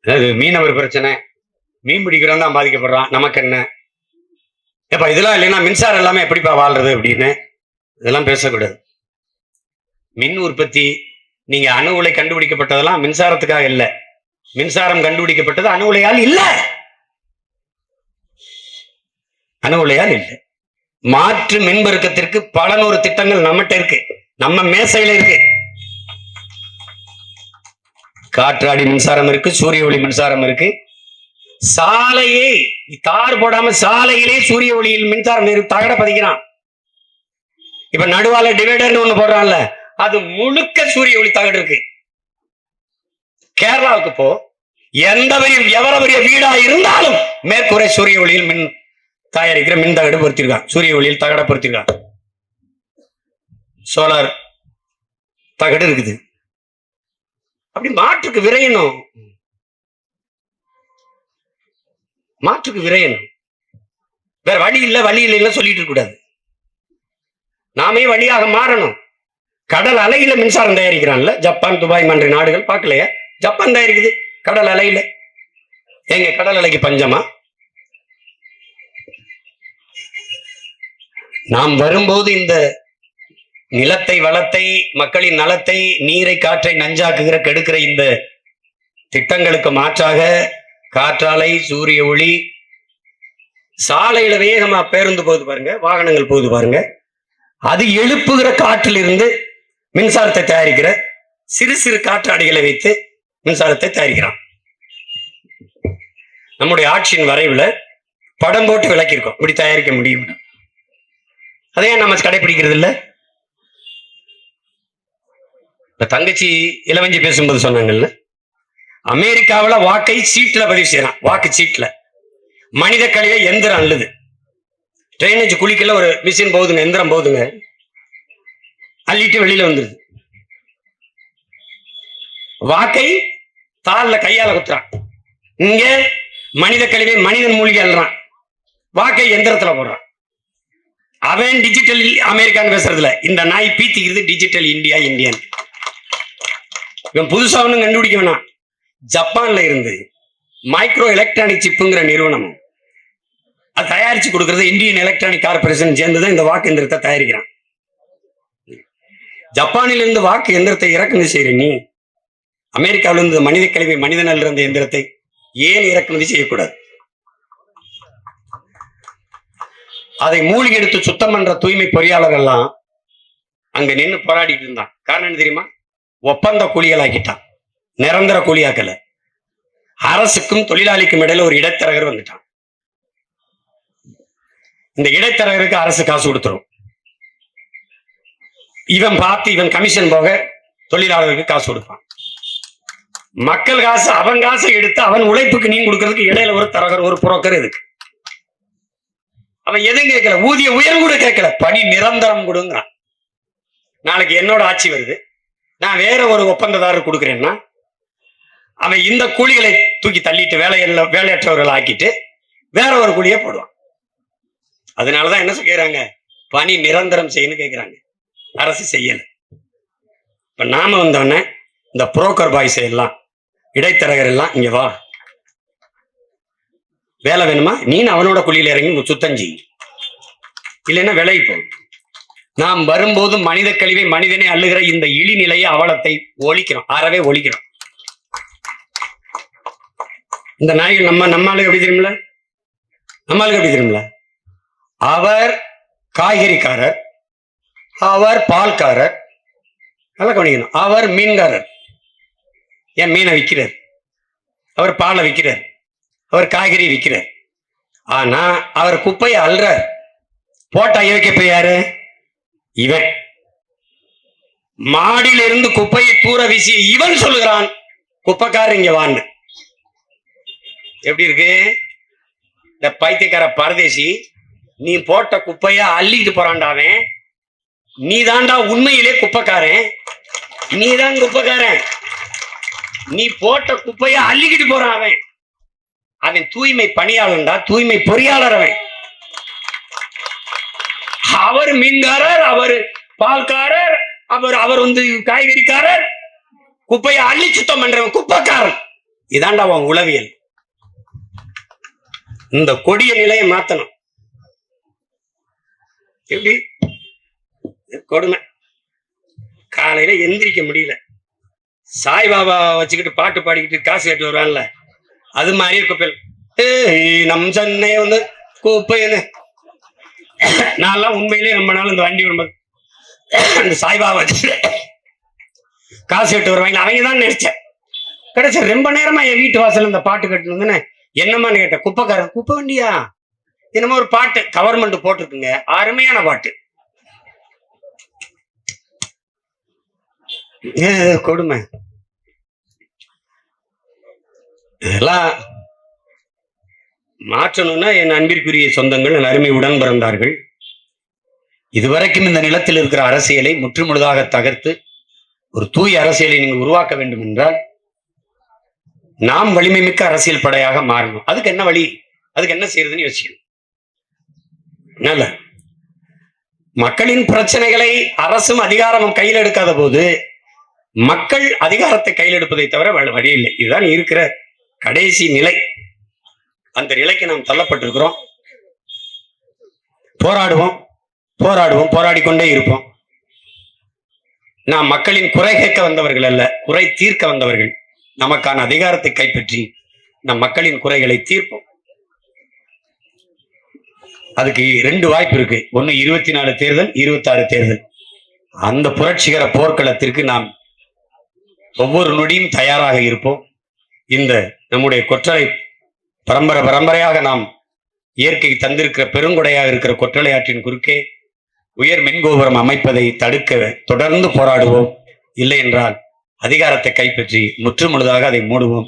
அதாவது மீனவர் பிரச்சனை, மீன் பிடிக்கிறவன் தான் பாதிக்கப்படுறான், நமக்கு என்ன? எப்ப இதெல்லாம் இல்லைன்னா மின்சாரம் எல்லாமே எப்படிப்பா வாழ்றது அப்படின்னு இதெல்லாம் பேசக்கூடாது. மின் உற்பத்தி, நீங்க அணு உலை கண்டுபிடிக்கப்பட்டதெல்லாம் மின்சாரத்துக்காக இல்ல. மின்சாரம் கண்டுபிடிக்கப்பட்டது அணு உலையால் இல்ல, அணு உலையால் இல்லை. மாற்று மின்பெருக்கத்திற்கு பல நூறு திட்டங்கள் நம்மகிட்ட இருக்கு, நம்ம மேசையில இருக்கு. காற்றாடி மின்சாரம் இருக்கு, சூரிய ஒளி மின்சாரம் இருக்கு. சாலையே தார் போடாம சாலையிலே சூரிய ஒளியில் மின்சாரம் தகட பதிக்கிறான். இப்ப நடுவால டிவைடர்னு ஒண்ணு போடுறான்ல, அது முழுக்க சூரிய ஒளி தகடு இருக்கு. கேரளாவுக்கு போ, எவ்வளவு பெரிய வீடா இருந்தாலும் மேற்கூரை சூரிய ஒளியில் மின் தயாரிக்கிற மின் தகடு பொருத்திருக்கான், சூரிய ஒளியில் தகட பொருத்திருக்கான். சோலார் தகடு இருக்குது. அப்படி மாற்றுக்கு விரையணும், மாற்றுக்கு விரையணும். வேற வழி இல்லைன்னு சொல்லிட்டு இருக்க கூடாது. நாமே வழியாக மாறணும். கடல் அலையில மின்சாரம் தயாரிக்கிறான்ல ஜப்பான், துபாய் போன்ற நாடுகள், பார்க்கலையா? ஜப்பான் தயாரிக்குது கடல் அலையில. எங்க கடல் அலைக்கு பஞ்சமா? நாம் வரும்போது இந்த நிலத்தை, வளத்தை, மக்களின் நலத்தை, நீரை, காற்றை நஞ்சாக்குகிற கெடுக்கிற இந்த திட்டங்களுக்கு மாற்றாக காற்றாலை, சூரிய ஒளி, சாலையில வேகமா பேருந்து போகுது பாருங்க, வாகனங்கள் போகுது பாருங்க, அது எழுப்புகிற காற்றிலிருந்து மின்சாரத்தை தயாரிக்கிற சிறு சிறு காற்றாடிகளை வைத்து மின்சாரத்தை தயாரிக்கிறான். நம்முடைய ஆட்சியின் வரைவுல படம் போட்டு விளக்கியிருக்கோம், இப்படி தயாரிக்க முடியும். அதையே நம்ம கடைபிடிக்கிறது இல்ல. தங்கச்சி இளவஞ்சி பேசும்போது சொன்னாங்கல்ல, அமெரிக்காவில் வாக்கை சீட்ல பதிவு செய்யறான். வாக்கு சீட்ல மனித கழிவை எந்திரம் அல்லது ட்ரைனேஜ் குளிக்கல ஒரு மிஷின் போகுதுங்க, எந்திரம் போகுதுங்க, அள்ளிட்டு வெளியில வந்துருது. வாக்கை தாள்ல கையால குத்துறான். இங்க மனித கழிவை மனிதன் மூலிகை அள்ளுறான், வாக்கை எந்திரத்துல போடுறான். அவன் டிஜிட்டல் அமெரிக்கான்னு பேசுறதுல இந்த நாய் பீத்திக்கிறது டிஜிட்டல் இந்தியா, இந்தியன். இவன் புதுசா ஒன்னும் கண்டுபிடிக்க வேணாம். ஜப்பான்ல இருந்து மைக்ரோ எலக்ட்ரானிக் சிப்புங்கிற நிறுவனம் அது தயாரிச்சு கொடுக்கறது இந்தியன் எலக்ட்ரானிக் கார்பரேஷன் சேர்ந்துதான் இந்த வாக்கு எந்திரத்தை தயாரிக்கிறான். ஜப்பானில இருந்து வாக்கு எந்திரத்தை இறக்குமதி செய்யற நீ அமெரிக்காவில இருந்து மனித கழிவை மனிதனில் இருந்த எந்திரத்தை ஏன் இறக்குமதி செய்யக்கூடாது? அதை மூழ்கி எடுத்து சுத்தம் பண்ற தூய்மை பொறியாளர்கள் எல்லாம் அங்க நின்று போராடிட்டு இருந்தான். காரணம் என்ன தெரியுமா? ஒப்பந்த கூலிகள் ஆக்கிட்டான், நிரந்தர கூலியாக்கல. அரசுக்கும் தொழிலாளிக்கும் இடையில ஒரு இடைத்தரகர் வந்துட்டான். இந்த இடைத்தரகருக்கு அரசு காசு கொடுத்துரும். இவன் பார்த்து இவன் கமிஷன் போக தொழிலாளருக்கு காசு கொடுப்பான். மக்கள் காசு அவன் காசை எடுத்து அவன் உழைப்புக்கு நீ கொடுக்கறதுக்கு இடையில ஒரு தரகர் ஒரு புரோக்கர் இருக்கு. அவன் எதுவும் கேட்கல, ஊதிய உயர்வு கூட கேட்கல, பணி நிரந்தரம் கொடுங்கிறான். நாளைக்கு என்னோட ஆட்சி வருது, நான் வேற ஒரு ஒப்பந்ததாரர் கொடுக்குறேன்னா அவன் இந்த கூலிகளை தூக்கி தள்ளிட்டு வேலையற்றவர்கள் ஆக்கிட்டு வேற ஒரு கூலியை போடுவான். அதனாலதான் என்ன செய்யறாங்க, பணி நிரந்தரம் செய்யணும்னு கேட்கிறாங்க. அரசு செய்யல. இப்ப நாம வந்தோடனே இந்த புரோக்கர் பாய்ஸ் எல்லாம் இடைத்தரகர் எல்லாம் இங்க வா, வேலை வேணுமா, நீ அவனோட குழியில இறங்கி சுத்தம் செய், இல்லைன்னா விலகி போ. நாம் வரும்போது மனித கழிவை மனிதனை அள்ளுகிற இந்த இழிநிலையை அவலத்தை ஒழிக்கிறோம், அறவே ஒழிக்கிறோம். இந்த நாய்கள் நம்மளுக்கு எப்படி தெரியுமில்ல, நம்மளுக்கு எப்படி தெரியுமில்ல, அவர் காய்கறிக்காரர், அவர் பால்காரர், நல்லா கவனிக்கணும், அவர் மீன்காரர், ஏன் மீனை விற்கிறார், அவர் பாலை விற்கிறார், அவர் காய்கறி விற்கிறார். ஆனா அவர் குப்பையை அல்றார். போட்டா வைக்க போய் யாரு, இவன். மாடியிலிருந்து குப்பையை தூர வீசிய இவன் சொல்லுகிறான், குப்பைக்காரர் இங்க வான்னு. எப்படி இருக்கு இந்த பைத்தியக்கார பரதேசி, நீ போட்ட குப்பைய அள்ளிட்டு போறான்டாவன், நீ தாண்டா உண்மையிலே குப்பைக்காரன், நீ தான் குப்பைக்காரன், நீ போட்ட குப்பைய அள்ளிக்கிட்டு போறான் அவன். அவன் தூய்மை பணியாளன்டா, தூய்மை பொறியாளர் அவன். அவர் மீன்காரர், அவர் பால்காரர், அவர் காய்கறிக்காரர், குப்பையை அள்ளி சுத்தம் பண்றவன் குப்பைக்காரன். இதாண்டா அவன் உளவியல். இந்த கொடிய நிலையை மாத்தணும். எப்படி கொடுமை, காலையில எந்திரிக்க முடியல, சாய்பாபா வச்சுக்கிட்டு பாட்டு பாடிக்கிட்டு காசு கேட்டு வருவான்ல, அது மாதிரியே குப்பையில் நம் சென்னை வந்து குப்பைன்னு. நான்லாம் உண்மையிலேயே ரொம்ப நாள் இந்த வண்டி வரும்போது அந்த சாய்பாபா வச்சு காசு கேட்டு வருவாங்க, அவங்க தான் நினைச்சேன். கிடைச்ச ரொம்ப நேரமா என் வீட்டு வாசல் இந்த பாட்டு கட்டணும்னு என்னமான்னு கேட்டேன். குப்பைக்காரன், குப்பை வண்டியா, என்னமோ ஒரு பாட்டு கவர்மெண்ட் போட்டிருக்குங்க, அருமையான பாட்டு. கொடுமை. இதெல்லாம் மாற்றணும்னா என் அன்பிற்குரிய சொந்தங்கள், என் அருமை உடன் பிறந்தார்கள், இதுவரைக்கும் இந்த நிலத்தில் இருக்கிற அரசியலை முற்றுமுழுதாக தகர்த்து ஒரு தூய அரசியலை நீங்கள் உருவாக்க வேண்டும் என்றால் நாம் வலிமை மிக்க அரசியல் படையாக மாறணும். அதுக்கு என்ன வழி, அதுக்கு என்ன செய்யறதுன்னு யோசிக்கணும். நல்ல மக்களின் பிரச்சனைகளை அரசும் அதிகாரமும் கையில் எடுக்காத போது மக்கள் அதிகாரத்தை கையில் எடுப்பதை தவிர வழி இல்லை. இதுதான் இருக்கிற கடைசி நிலை. அந்த நிலைக்கு நாம் தள்ளப்பட்டிருக்கிறோம். போராடுவோம், போராடுவோம், போராடிக்கொண்டே இருப்போம். நாம் மக்களின் குறை கேட்க வந்தவர்கள் அல்ல, குறை தீர்க்க வந்தவர்கள். நமக்கான அதிகாரத்தை கைப்பற்றி நம் மக்களின் குறைகளை தீர்ப்போம். அதுக்கு 2 வாய்ப்பு இருக்கு. ஒன்னு 24 தேர்தல், 26 தேர்தல். அந்த புரட்சிகர போர்க்களத்திற்கு நாம் ஒவ்வொரு நொடியும் தயாராக இருப்போம். இந்த நம்முடைய கொற்றலை பரம்பரையாக நாம் இயற்கை தந்திருக்கிற பெருங்கொடையாக இருக்கிற கொற்றலை ஆற்றின் குறுக்கே உயர் மின்கோபுரம் அமைப்பதை தடுக்க தொடர்ந்து போராடுவோம். இல்லை என்றால் அதிகாரத்தை கைப்பற்றி முற்றுமுழுதாக அதை மூடுவோம்.